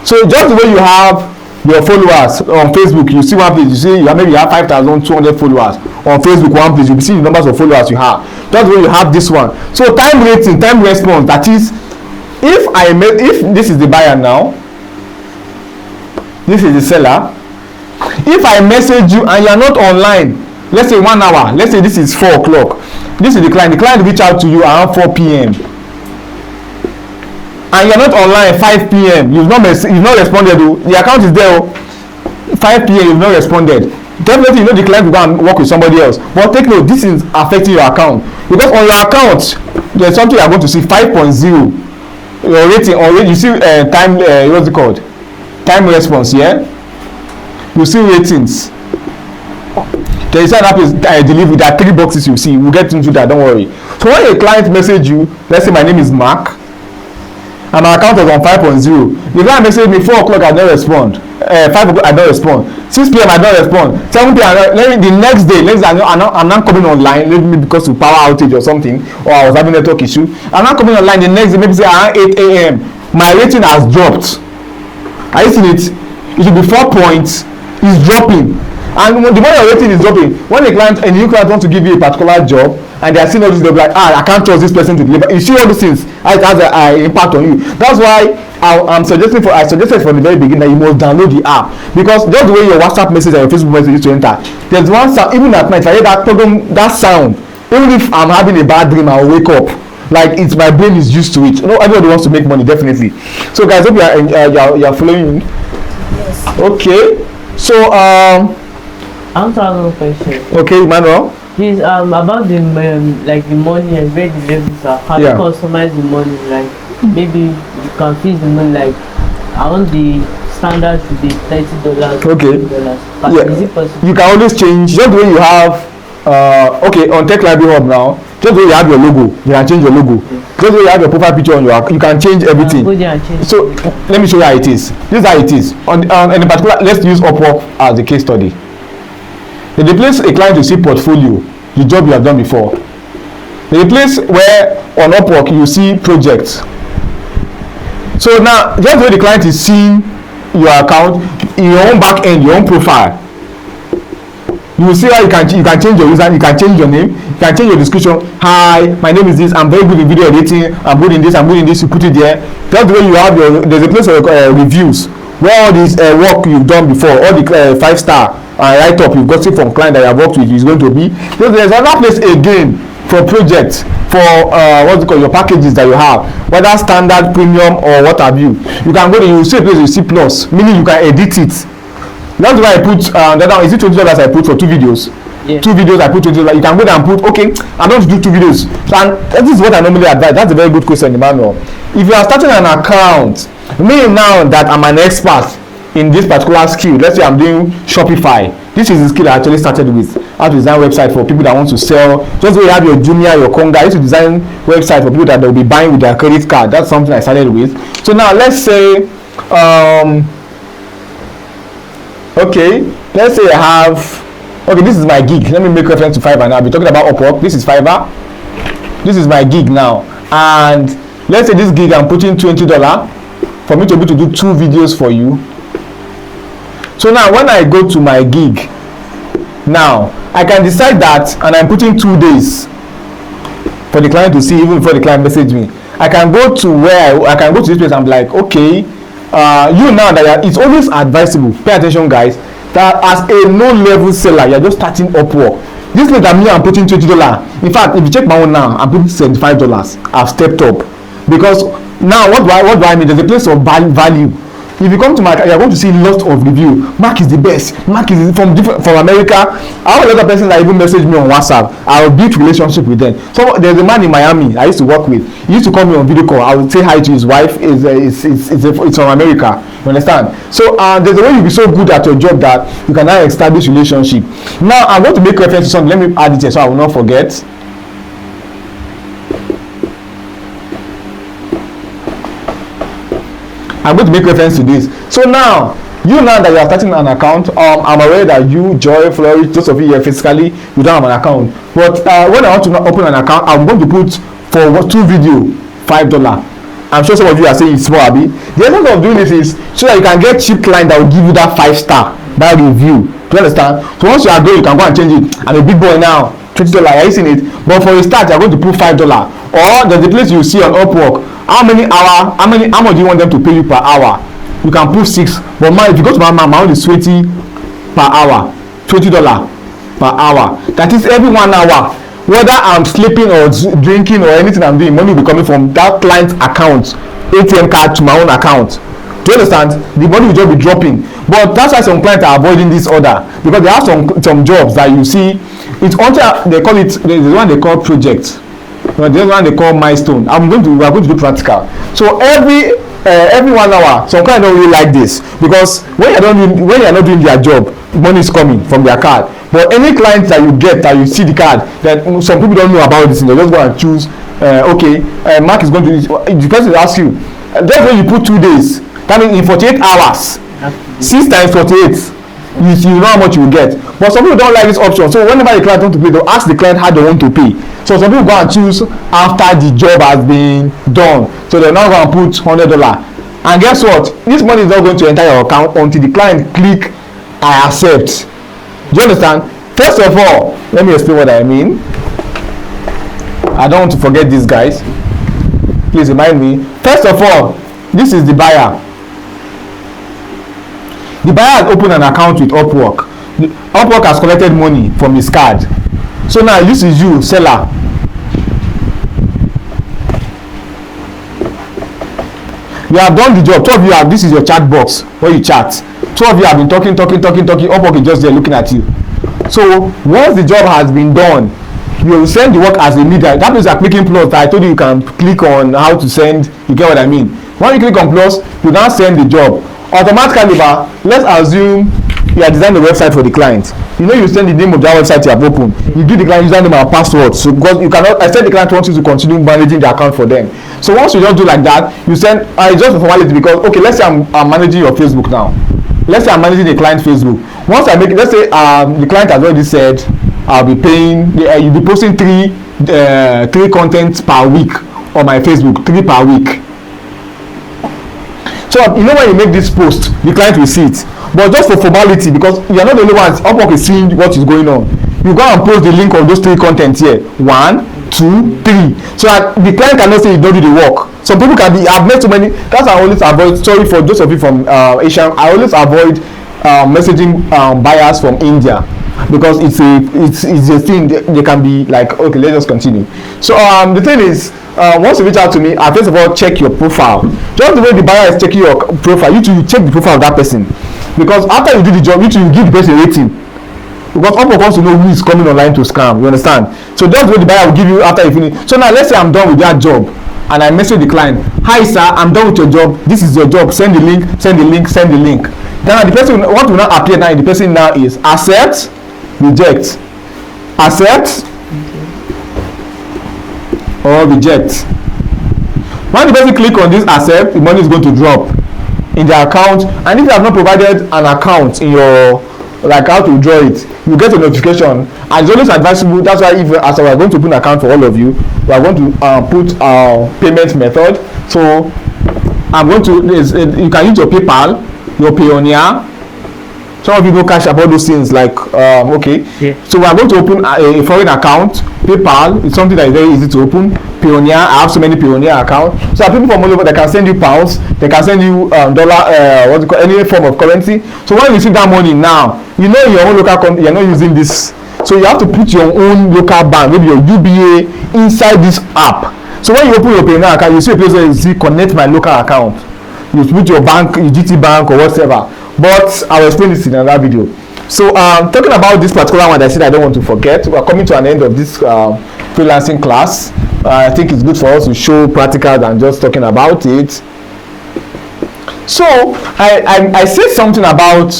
S1: So just the way you have your followers on Facebook, you see one place, you see maybe you have 5,200 followers on Facebook. One place, you see the numbers of followers you have. Just the way you have this one. So time rating, time response, that is, if this is the buyer now, this is the seller. If I message you and you are not online, let's say 1 hour, let's say this is 4 o'clock, this is the client reach out to you around 4 p.m. and you are not online 5 p.m. you've not responded. The account is there. 5 p.m. you've not responded. Definitely you know the client will go and work with somebody else. But take note, this is affecting your account, because on your account there's something you are going to see 5.0 your rating. Already you see time, what's it called, time response. Yeah, you see ratings. There is an app is delivery. There are 3 boxes you see. We'll get into that, don't worry. So when a client message you, let's say my name is Mark and my account is on 5.0, the client message me 4 o'clock, I don't respond. 5 o'clock, I don't respond. 6 p.m. I don't respond. 7 p.m. The next day, I'm not coming online, maybe because of power outage or something, or I was having a network issue. I'm not coming online the next day, maybe say around 8 a.m. My rating has dropped. Are you seeing it? It should be 4 points. It's dropping. And the more your rating is dropping, when a new client wants to give you a particular job and they are seeing all this, they'll be like, I can't trust this person to deliver. You see all these things, it has an impact on you. That's why I suggested from the very beginning that you must download the app, because just the way your WhatsApp message and your Facebook message used to enter, there's one sound. Even at night, if I hear that sound, even if I'm having a bad dream, I'll wake up. Like my brain is used to it. Everybody wants to make money, definitely. So guys, hope you are following.
S3: Yes.
S1: Okay. So
S2: I want to ask one question.
S1: Okay, Emmanuel.
S2: Please, about the like the money and where the levels are. How do you customize the money? Like maybe you can fix the money. Like I want the standard to be $30.
S1: Okay.
S2: $20.
S1: Yeah.
S2: Is it possible?
S1: You can always change. Just the way you have. Okay, on Tech Library Hub now, Just where you have your logo, you can change your logo. Just where you have your profile picture on your, you can change everything. So let me show you how it is. This is how it is. In particular, let's use Upwork as a case study. There's a place a client to see portfolio, the job you have done before. There's a place where on Upwork you see projects. So now, just where the client is seeing your account, in your own back end, your own profile, you will see how you can change your user, you can change your name, you can change your description. Hi, my name is this, I'm very good in video editing, I'm good in this, you put it there. That's the way you have your, there's a place for reviews, where all this work you've done before, all the 5-star write-up you've got from client that you have worked with is going to be. So there's another place again for projects, for what's it called, your packages that you have, whether standard, premium, or what have you. You can go to, you see a place you see plus, meaning you can edit it. That's why I put is it $20 I put for 2 videos? Yeah. 2 videos I put $20. You can go there and put, okay, I don't do 2 videos. So, and that is what I normally advise. That's a very good question, Emmanuel. If you are starting an account, me now that I'm an expert in this particular skill, let's say I'm doing Shopify, this is the skill I actually started with, how to design website for people that want to sell. Just where you have your junior, your conga, I used to design website for people that will be buying with their credit card. That's something I started with. So now let's say okay, let's say I have, okay, this is my gig. Let me make reference to Fiverr now. I'll be talking about Upwork. This is Fiverr. This is my gig now. And let's say this gig I'm putting $20 for me to be able to do 2 videos for you. So now when I go to my gig, now I can decide that, and I'm putting 2 days for the client to see, even before the client message me. I can go to where I can go to this place and be like, okay, you now that it's always advisable, pay attention guys, that as a low level seller, you're just starting Upwork. This place that me I'm putting $20. In fact, if you check my own now, I'm putting $75. I've stepped up, because now what do I mean? There's a place of value. If you come to my, you're going to see lots of review. Mark is the best. Mark is from America. I have a lot of persons that even message me on WhatsApp. I will build relationship with them. So there's a man in Miami I used to work with. He used to call me on video call. I would say hi to his wife. It's from America. You understand? So there's a way you'll be so good at your job that you can now establish relationship. Now I'm going to make reference to something. Let me add it here so I will not forget. I'm going to make reference to this. So now that you are starting an account, I'm aware that you, Joy, Flourish, those of you here physically, you don't have an account. But when I want to open an account, I'm going to put for 2 video $5. I'm sure some of you are saying it's small, Abi. The essence of doing this is so that you can get cheap client that will give you that 5-star, that review. Do you understand? So once you are going, you can go and change it. I'm a big boy now, $20. Are you seeing it? But for a start, you're going to put $5. Or there's a place you see on Upwork. How much do you want them to pay you per hour? You can put 6. But if you go to my own is $20 per hour. $20 per hour. That is every 1 hour. Whether I'm sleeping or drinking or anything I'm doing, money will be coming from that client's account, ATM card to my own account. Do you understand? The money will just be dropping. But that's why some clients are avoiding this order, because they have some jobs that you see. It's until they call it, there's one they call project. There's one they call milestone. We are going to do practical. So every 1 hour, some clients don't really like this, because when you're not doing their job, money is coming from their card. But any client that you get, that you see the card, that some people don't know about this, and they just go and choose. Mark is going to. The person will ask you. That's when you put 2 days. That means in 48 hours, 6 times 48. You know how much you will get. But some people don't like this option. So whenever the client wants to pay, they'll ask the client how they want to pay. So some people go and choose after the job has been done. So they're not going to put $100. And guess what? This money is not going to enter your account until the client click I accept. Do you understand? First of all, let me explain what I mean. I don't want to forget this, guys. Please remind me. First of all, this is the buyer. The buyer has opened an account with Upwork. Upwork has collected money from his card. So now this is you, seller. You have done the job. 2 of you have, this is your chat box where you chat. 2 of you have been talking. Upwork is just there looking at you. So once the job has been done, you will send the work as a leader. That means you are clicking plus. I told you can click on how to send. You get what I mean? When you click on plus, you now send the job automatically. Let's assume you are designing a website for the client, you send the name of that website you have opened, you give the client username and password, so because you cannot, I said the client wants you to continue managing the account for them. So once you don't do like that, you send just for formality, because okay, let's say I'm managing your Facebook now. Let's say I'm managing the client Facebook. Once I make it, let's say the client has already said I'll be paying, you'll be posting three contents per week on my Facebook, 3 per week. So when you make this post, the client will see it. But just for formality, because you're not the only ones, Upwork is seeing what is going on. You go and post the link of those 3 contents here. 1, 2, 3. So that the client cannot say you don't do the work. Some people I've met so many, that's why I always avoid, sorry for those of you from Asia, I always avoid messaging buyers from India. Because it's a thing, they can be like, okay, let's just continue. So the thing is, once you reach out to me, I first of all check your profile. Just the way the buyer is checking your profile, you check the profile of that person. Because after you do the job, you give the person a rating. Because Upwork wants to know who is coming online to scam, you understand? So that's what the buyer will give you after you finish. So now let's say I'm done with that job, and I message the client, hi sir, I'm done with your job, this is your job, send the link, send the link, send the link. Then the person, what will not appear now in the person now is accept, reject, accept, or reject. When the person click on this accept, the money is going to drop in the account. And if you have not provided an account in your, like how to withdraw it, you get a notification. And it's always advisable, that's why if as we are going to open an account for all of you, we are going to put our payment method. So I'm going to, you can use your PayPal, your Payoneer. Some of you know Cash App, all those things, like okay. Yeah. So we are going to open a foreign account. PayPal is something that is very easy to open. Payoneer, I have so many Payoneer accounts. So people from all over, they can send you pounds, they can send you dollar, what's it called, any form of currency. So when you receive that money now, your own local company, you're not using this. So you have to put your own local bank, maybe your UBA, inside this app. So when you open your Payoneer account, you see a place where you see connect my local account. You put your bank, your GT bank or whatever. But I will explain this in another video. So talking about this particular one, I said I don't want to forget. We are coming to an end of this freelancing class. I think it's good for us to show practical than just talking about it. So I said something about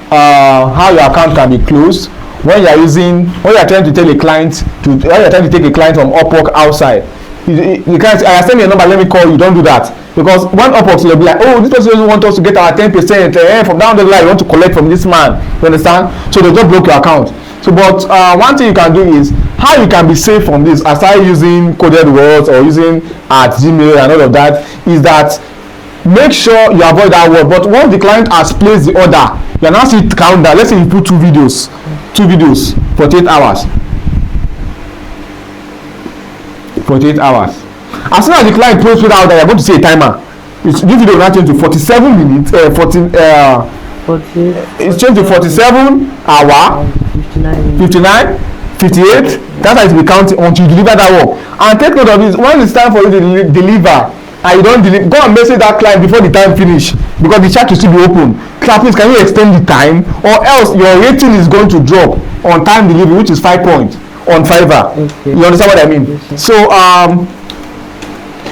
S1: how your account can be closed when you are trying to tell a client when you are trying to take a client from Upwork outside. You can't say, send me a number, let me call you. Don't do that, because when Upwork will be like, oh, this person doesn't want us to get our 10% from down the line, you want to collect from this man, you understand? So they just block your account. So but one thing you can do is how you can be safe from this, aside using coded words or using @Gmail and all of that, is that make sure you avoid that word. But once the client has placed the order, you now see it count down. Let's say you put two videos for 8 hours. 48 hours. As soon as the client posts it out there, you're going to see a timer. This video will now change to 47 minutes. It's changed to 47 hour, 59, 58. That's how it will be counting until you deliver that work. And take note of this: when it's time for you to deliver, and you don't deliver, go and message that client before the time finish, because the chat will still be open. Please, can you extend the time, or else your rating is going to drop on time delivery, which is 5 points. On Fiverr. Okay. You understand what I mean? Okay. So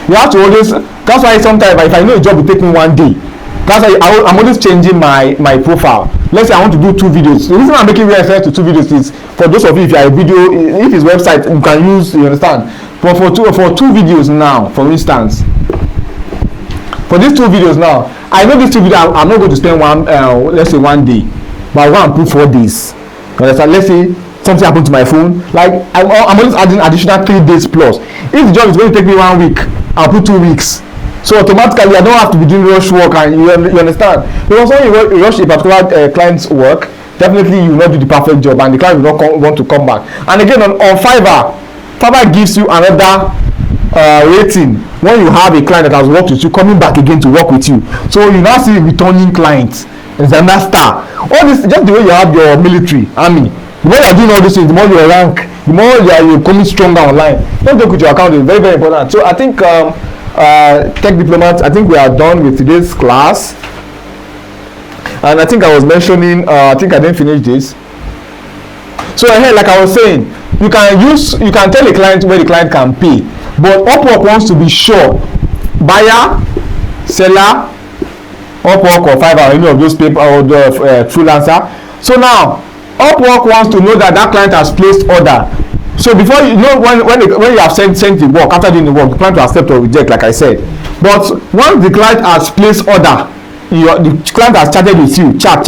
S1: you have to always, that's why sometimes if I know a job will take me 1 day, that's why I'm always changing my profile. Let's say I want to do 2 videos. The reason I'm making reference to 2 videos is for those of you, if you are a video, if it's website you can use, you understand. But for two videos now, for instance, for these 2 videos now, I know these 2 videos I'm not going to spend let's say 1 day, but I want to put 4 days. You understand? Let's say something happened to my phone, like I'm always adding additional 3 days plus. If the job is going to take me 1 week, I'll put 2 weeks. So automatically I don't have to be doing rush work, and you understand. Because when you rush a particular client's work, definitely you will not do the perfect job, and the client will not want to come back. And again on Fiverr gives you another rating when you have a client that has worked with you coming back again to work with you. So you now see returning clients. It's another star. All this just the way you have your military army. The more you are doing all these things, the more you rank, the more you're coming stronger online. Don't joke with your account, it's very, very important. So I think Tech Diplomat, I think we are done with today's class. And I think I was mentioning, I think I didn't finish this. So like I was saying, you can tell a client where the client can pay, but Upwork wants to be sure buyer, seller, Upwork or Fiverr or any of those paper or the freelancer. So now Upwork wants to know that client has placed order. So before when you have sent the work, after doing the work, the client will accept or reject, like I said. But once the client has placed order, the client has chatted with you, chat.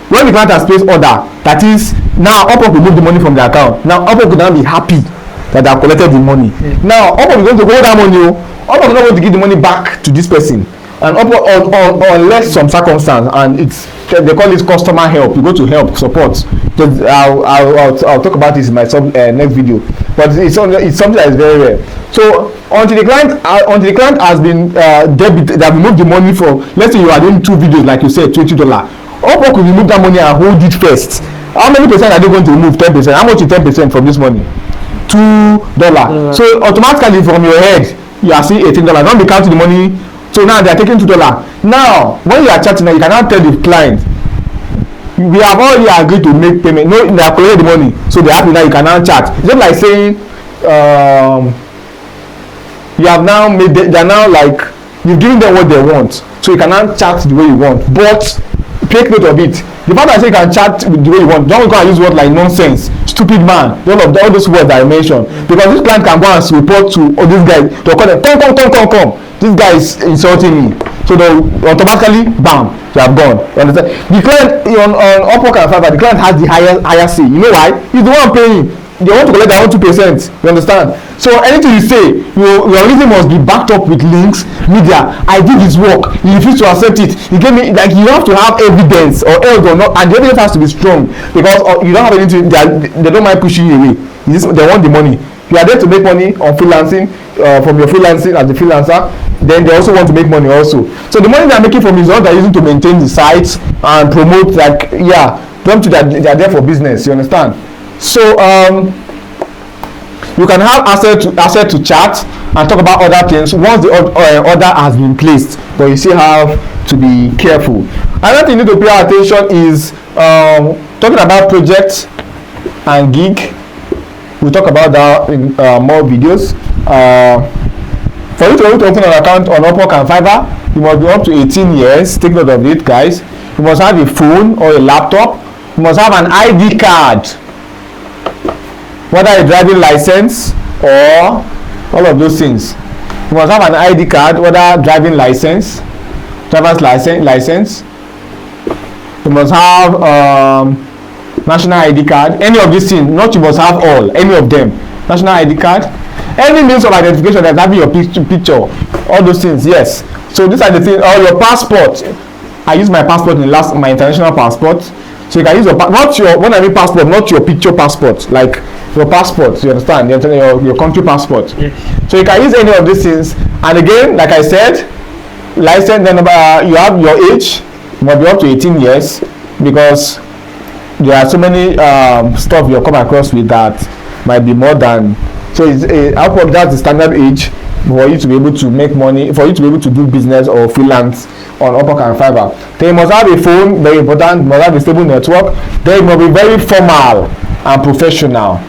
S1: When the client has placed order, that is, now Upwork will move the money from the account. Now Upwork will now be happy that they have collected the money. Now Upwork is going to hold that money. Upwork is not going to give the money back to this person, and Upwork unless some circumstance, and they call it customer help. You go to help support. I'll talk about this in my next video, but it's something that is very rare. So until the client has been debited, they have removed the money from, let's say you are doing 2 videos, like you said, $20. Upwork will remove that money and hold it first. How many percent are they going to remove? 10%. How much is 10% from this money? $2. So automatically from your head you are seeing $18. Don't be counting the money. So now they are taking $2. Now when you are chatting, now you cannot tell the client, we have already agreed to make payment. No, they have collected the money, so they happy now. You cannot chat. It's just like saying you have now made they are now like you've given them what they want, so you cannot chat the way you want. But take note of it. The fact that I say you can chat the way you want, don't go and use words like nonsense, stupid man, all those words that I mentioned, because this client can go and report to this guy. They'll call them, come. This guy is insulting me. So they automatically, bam, they have gone. You understand? The client on Upwork and Fiverr, the client has the higher say. You know why? He's the one paying. They want to collect their own 2%. You understand? So anything you say, your reason must be backed up with links, media. I did this work. You refuse to accept it. You gave me, like, you have to have evidence, or else or not, and the evidence has to be strong, because you don't have anything. They don't mind pushing you away. They want the money. You are there to make money on freelancing, from your freelancing as a freelancer. Then they also want to make money also. So the money they are making from is what they are using to maintain the sites and promote, like, them to that they are there for business. You understand? So you can have access to chat and talk about other things once the order has been placed, but you still have to be careful. Another thing you need to pay attention is talking about projects and gig. We'll talk about that in more videos. For you to be able to open an account on Upwork and Fiverr, you must be up to 18 years. Take note of it, guys. You must have a phone or a laptop. You must have an ID card, whether a driving license or all of those things. You must have an ID card, whether driver's license. You must have national ID card. Any of these things, not you must have all, any of them. National ID card, any means of identification that's having your picture, all those things, yes. So these are the things. Or your passport. I use my passport my international passport. So you can use when I mean passport, not your picture passport, like your passport, you understand, your country passport. Yes. So you can use any of these things. And again, like I said, license, then you have your age. You must be up to 18 years, because there are so many stuff you'll come across with that might be more than. So Upwork, that's the standard age for you to be able to make money, for you to be able to do business or freelance on Upwork and Fiverr. Then you must have a phone, very important. You must have a stable network. Then you must be very formal and professional.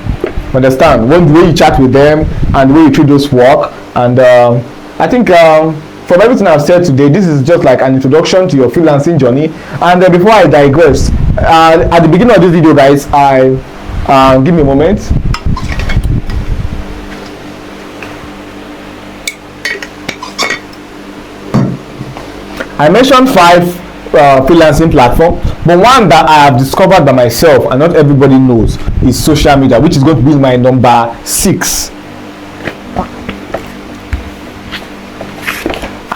S1: Understand? The way you chat with them and the way you treat those work. And I think from everything I've said today, this is just like an introduction to your freelancing journey. And before I digress, at the beginning of this video, guys, give me a moment. I mentioned 5 freelancing platforms, but one that I have discovered by myself and not everybody knows is social media, which is going to be my number 6.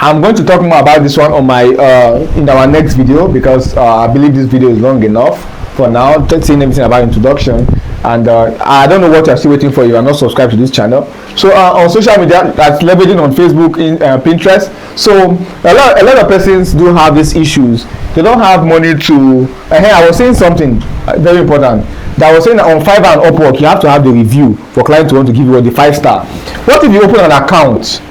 S1: I'm going to talk more about this one on my in our next video, because I believe this video is long enough for now. Not saying anything about introduction, and I don't know what you're still waiting for. You are not subscribed to this channel. So on social media, that's leveraging on Facebook, Pinterest. So a lot of persons do have these issues. They don't have money to. I was saying something very important. That I was saying that on Fiverr and Upwork, you have to have the review for clients to want to give you the 5-star. What if you open an account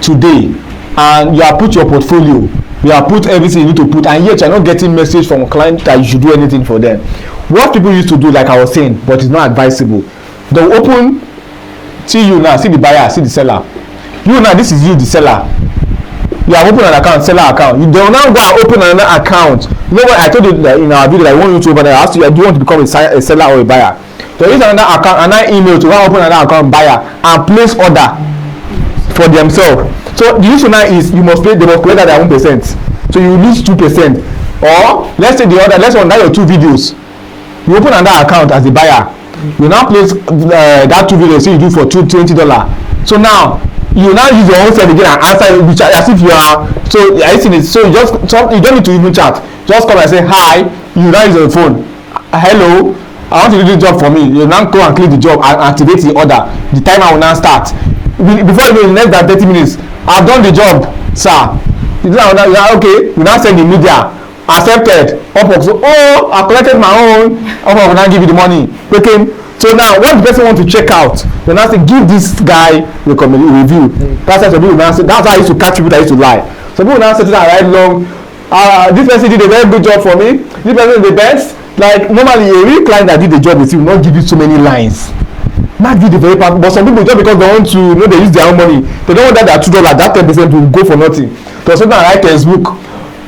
S1: today and you have put your portfolio, you have put everything you need to put, and yet you're not getting message from a client that you should do anything for them? What people used to do, like I was saying, but it's not advisable. They'll open, see you now, see the buyer, see the seller. You now, this is you, the seller. you have opened an account, seller account, you don't now go and open another account. You know what I told you that in our video that I want you to open, I asked you, do you want to become a seller or a buyer? So use another account, another email to go and open another account, buyer, and place order for themselves. So the issue now is you must pay, they must collect that their 1%. So you lose 2%. Or let's say let's say on that your 2 videos, you open another account as a buyer, you now place that 2 videos, say you do for $20. So now you now use your own self again and answer which as if you are, so I see it. So you don't need to even chat, just come and say hi. You now use your phone, hello, I want you to do the job for me. You now go and click the job and activate the order. The timer will now start. Before you know, in less than 30 minutes, I've done the job, sir. You now okay, you now send the media, accepted, Upwork. So I collected my own, Upwork will now give you the money. Okay. So now what the person want to check out, they now say give this guy review. That's how people now say, that's how I used to catch people that used to lie. So people now say that right long, this person did a very good job for me, this person is the best. Like normally a real client that did the job with you will not give you so many lines. Not give the very part, but some people just because they want to they use their own money, they don't want that their $2, that 10% will go for nothing. So sometimes I write textbook,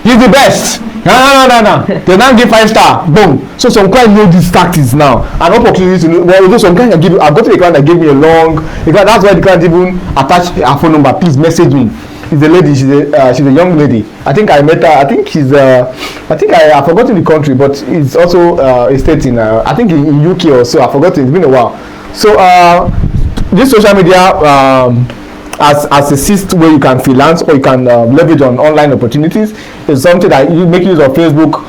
S1: he's the best. No. They now give 5-star. Boom. So some clients know these tactics now. And opportunities to know. Well, some clients give. I got to the client that gave me a long. Because that's why the client even attached her phone number. Please message me. She's a lady. She's a young lady. I think I met her. I think she's. I think I've forgotten the country, but it's also a state in. I think in UK or so. I've forgotten. It's been a while. So this social media. As a system where you can freelance or you can leverage on online opportunities is something that you make use of Facebook,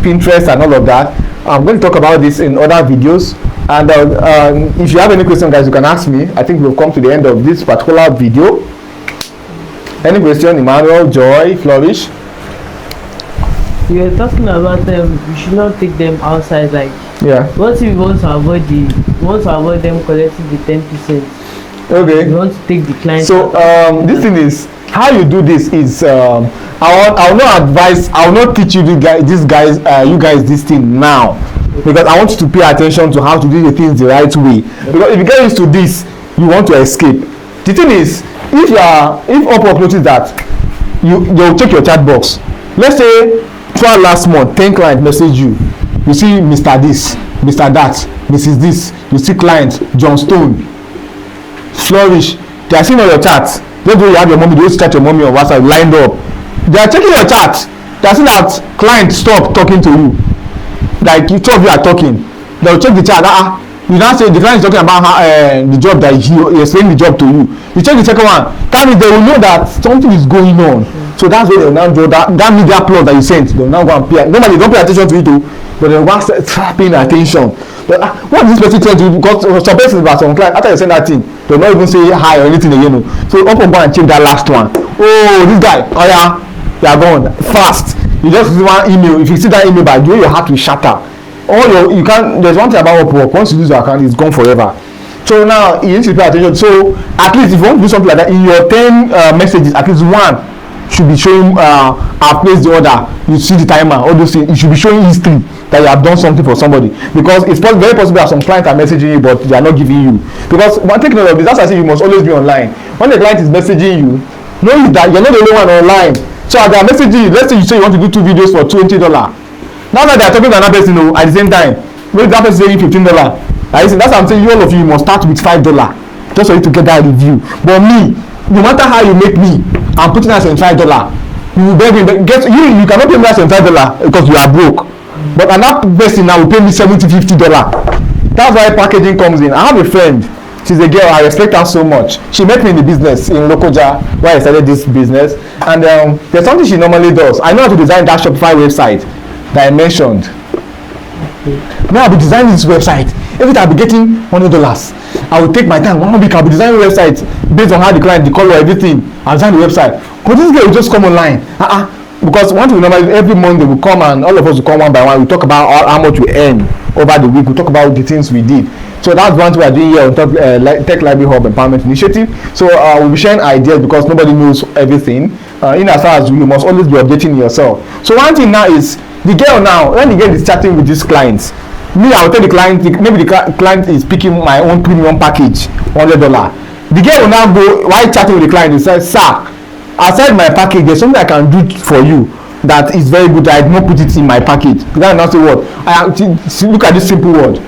S1: Pinterest and all of that. I'm going to talk about this in other videos, and if you have any questions, guys, you can ask me. I think we've come to the end of this particular video. Any question? Emmanuel, Joy, Flourish?
S2: You were talking about them, you should not take them outside, like what if you want to avoid them collecting the 10%?
S1: Okay.
S2: You want to take the client.
S1: So this thing is how you do this is I will not advise, I will not teach you you guys this thing now, because I want you to pay attention to how to do the things the right way. Because if you get used to this, you want to escape. The thing is, if Upwork notice that you'll check your chat box. Let's say throughout last month 10 clients message you. You see Mr. This, Mr. That, Mrs. This. You see client John Stone, Flourish. They are seeing all your chats. Don't do you have your mommy, they chat your mommy on WhatsApp lined up. They are checking your chat. They are seeing that client stop talking to you. Like two of you are talking. They will check the chat. You now say the client is talking about the job that he explained the job to you. You check the second one. That means they will know that something is going on. So that's why they will now draw that media plot that you sent. They will now go and pay. Normally they don't pay attention to it too, but they will start paying attention. But what is this person trying to do? Because some persons about some client, after you send that thing, they will not even say hi or anything again. So up and go and check that last one. Oh, this guy, oh yeah, they are gone fast. You just receive one email. If you see that email, by the way, your heart will shatter. You can't. There's one thing about Upwork. Once you lose your account, it's gone forever. So now you need to pay attention. So at least if you want to do something like that, in your 10 messages, at least one should be showing I've placed the order. You see the timer, all those things. You should be showing history that you have done something for somebody, because it's very possible that some clients are messaging you but they are not giving you. Because one thing of this, that's why I say you must always be online. When the client is messaging you, know that you're not the only one online. So as they are messaging you, let's say you want to do 2 videos for $20. Now that they are talking to another person, at the same time, maybe that person is saying $15. That's what I'm saying. All of you must start with $5 just for you to get that review. But me, no matter how you make me, I'm putting that $5. You will beg me, you cannot pay me that $5 because you are broke. But another person now will pay me $70-50. That's why packaging comes in. I have a friend. She's a girl. I respect her so much. She met me in the business in Lokoja where I started this business. And there's something she normally does. I know how to design that Shopify website that I mentioned. Now I'll be designing this website. Every time I'll be getting $100. I will take my time. 1 week I'll be designing a website based on how the client, the color, everything. I'll design the website. But this girl will just come online. Because once we normally every Monday we come and all of us will come one by one. We talk about how much we earn over the week. We talk about the things we did. So that's one thing we are doing here on Tech Library Hub Empowerment Initiative. So we'll be sharing ideas because nobody knows everything. In as far as you must always be updating yourself. So one thing now is the girl now, when the girl is chatting with these clients, me I will tell the client, maybe the client is picking my own premium package, $100. The girl will now go while chatting with the client and say, sir, aside my package, there's something I can do for you that is very good. I did not put it in my package. You can now say what? Look at this simple word.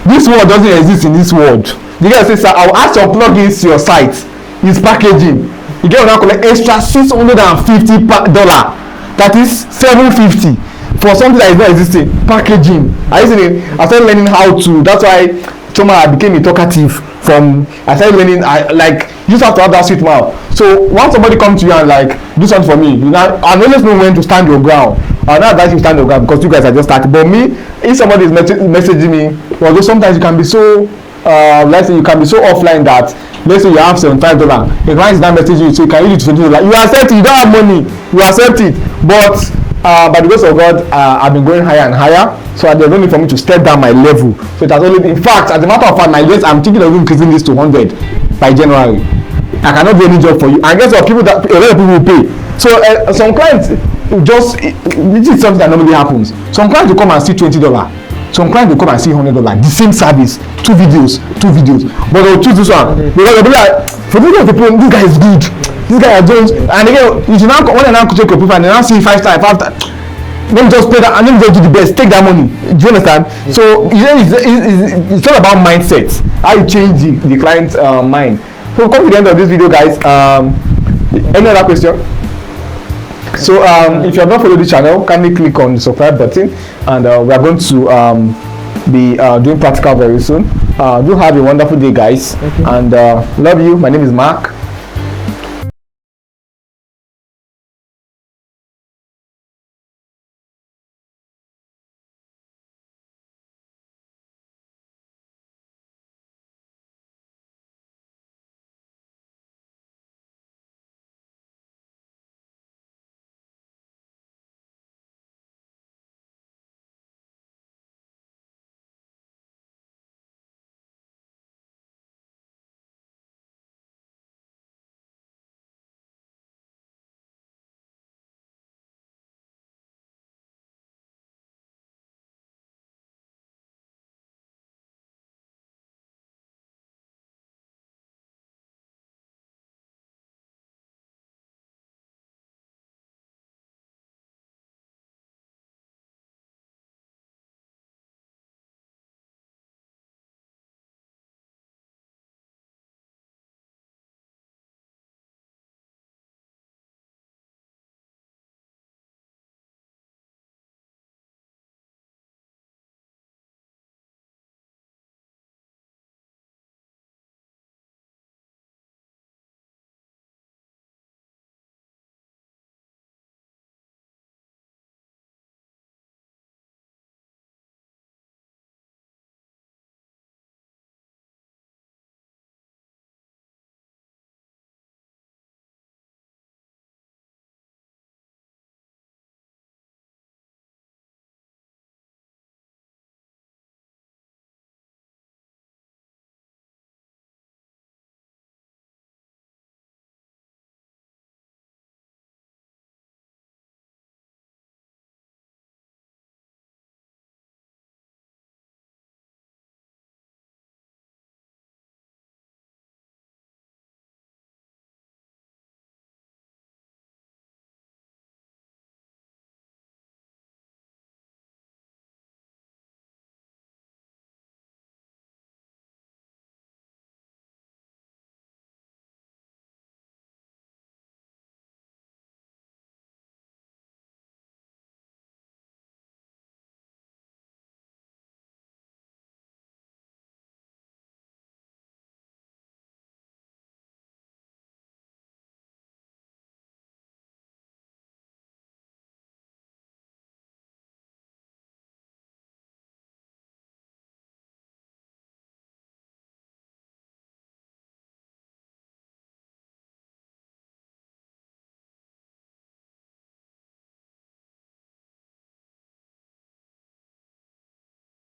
S1: This word doesn't exist in this word. You guys say, sir, I'll add some plugins to your site. It's packaging. You get now collect extra $650. That is $750 for something that is not existing. Packaging. I started learning how to. That's why I became a talkative. I started learning. You just have to have that sweet mouth. So once somebody comes to you and like do something for me, I always know when to stand your ground. Not that you stand your ground because you guys are just starting. But me, if somebody is messaging me, although sometimes you can be so let's say you can be so offline that let's say you have $75, the client is not messaging you, so you can use it to $20. You accept it, you don't have money, you accept it. But by the grace of God, I've been going higher and higher, so there's no need for me to step down my level. So it has only been, in fact, as a matter of fact, I'm thinking of increasing this to 100 by January. I cannot do any job for you, and guess what? A lot of people will pay. So some clients this is something that normally happens. Some clients will come and see $20. Some clients will come and see $100. The same service, two videos, but they'll choose this one because they'll be like, for this guy is good. This guy is doing, and again, you should now when they now check your profile and they now see 5 star. Let me just pay that and let me just do the best. Take that money. Do you understand? So it's all about mindset. How you change the client's mind. So come to the end of this video, guys. Any other question? So if you have not followed the channel, kindly click on the subscribe button, and we are going to be doing practical very soon. Do have a wonderful day, guys, and love you. My name is Mark.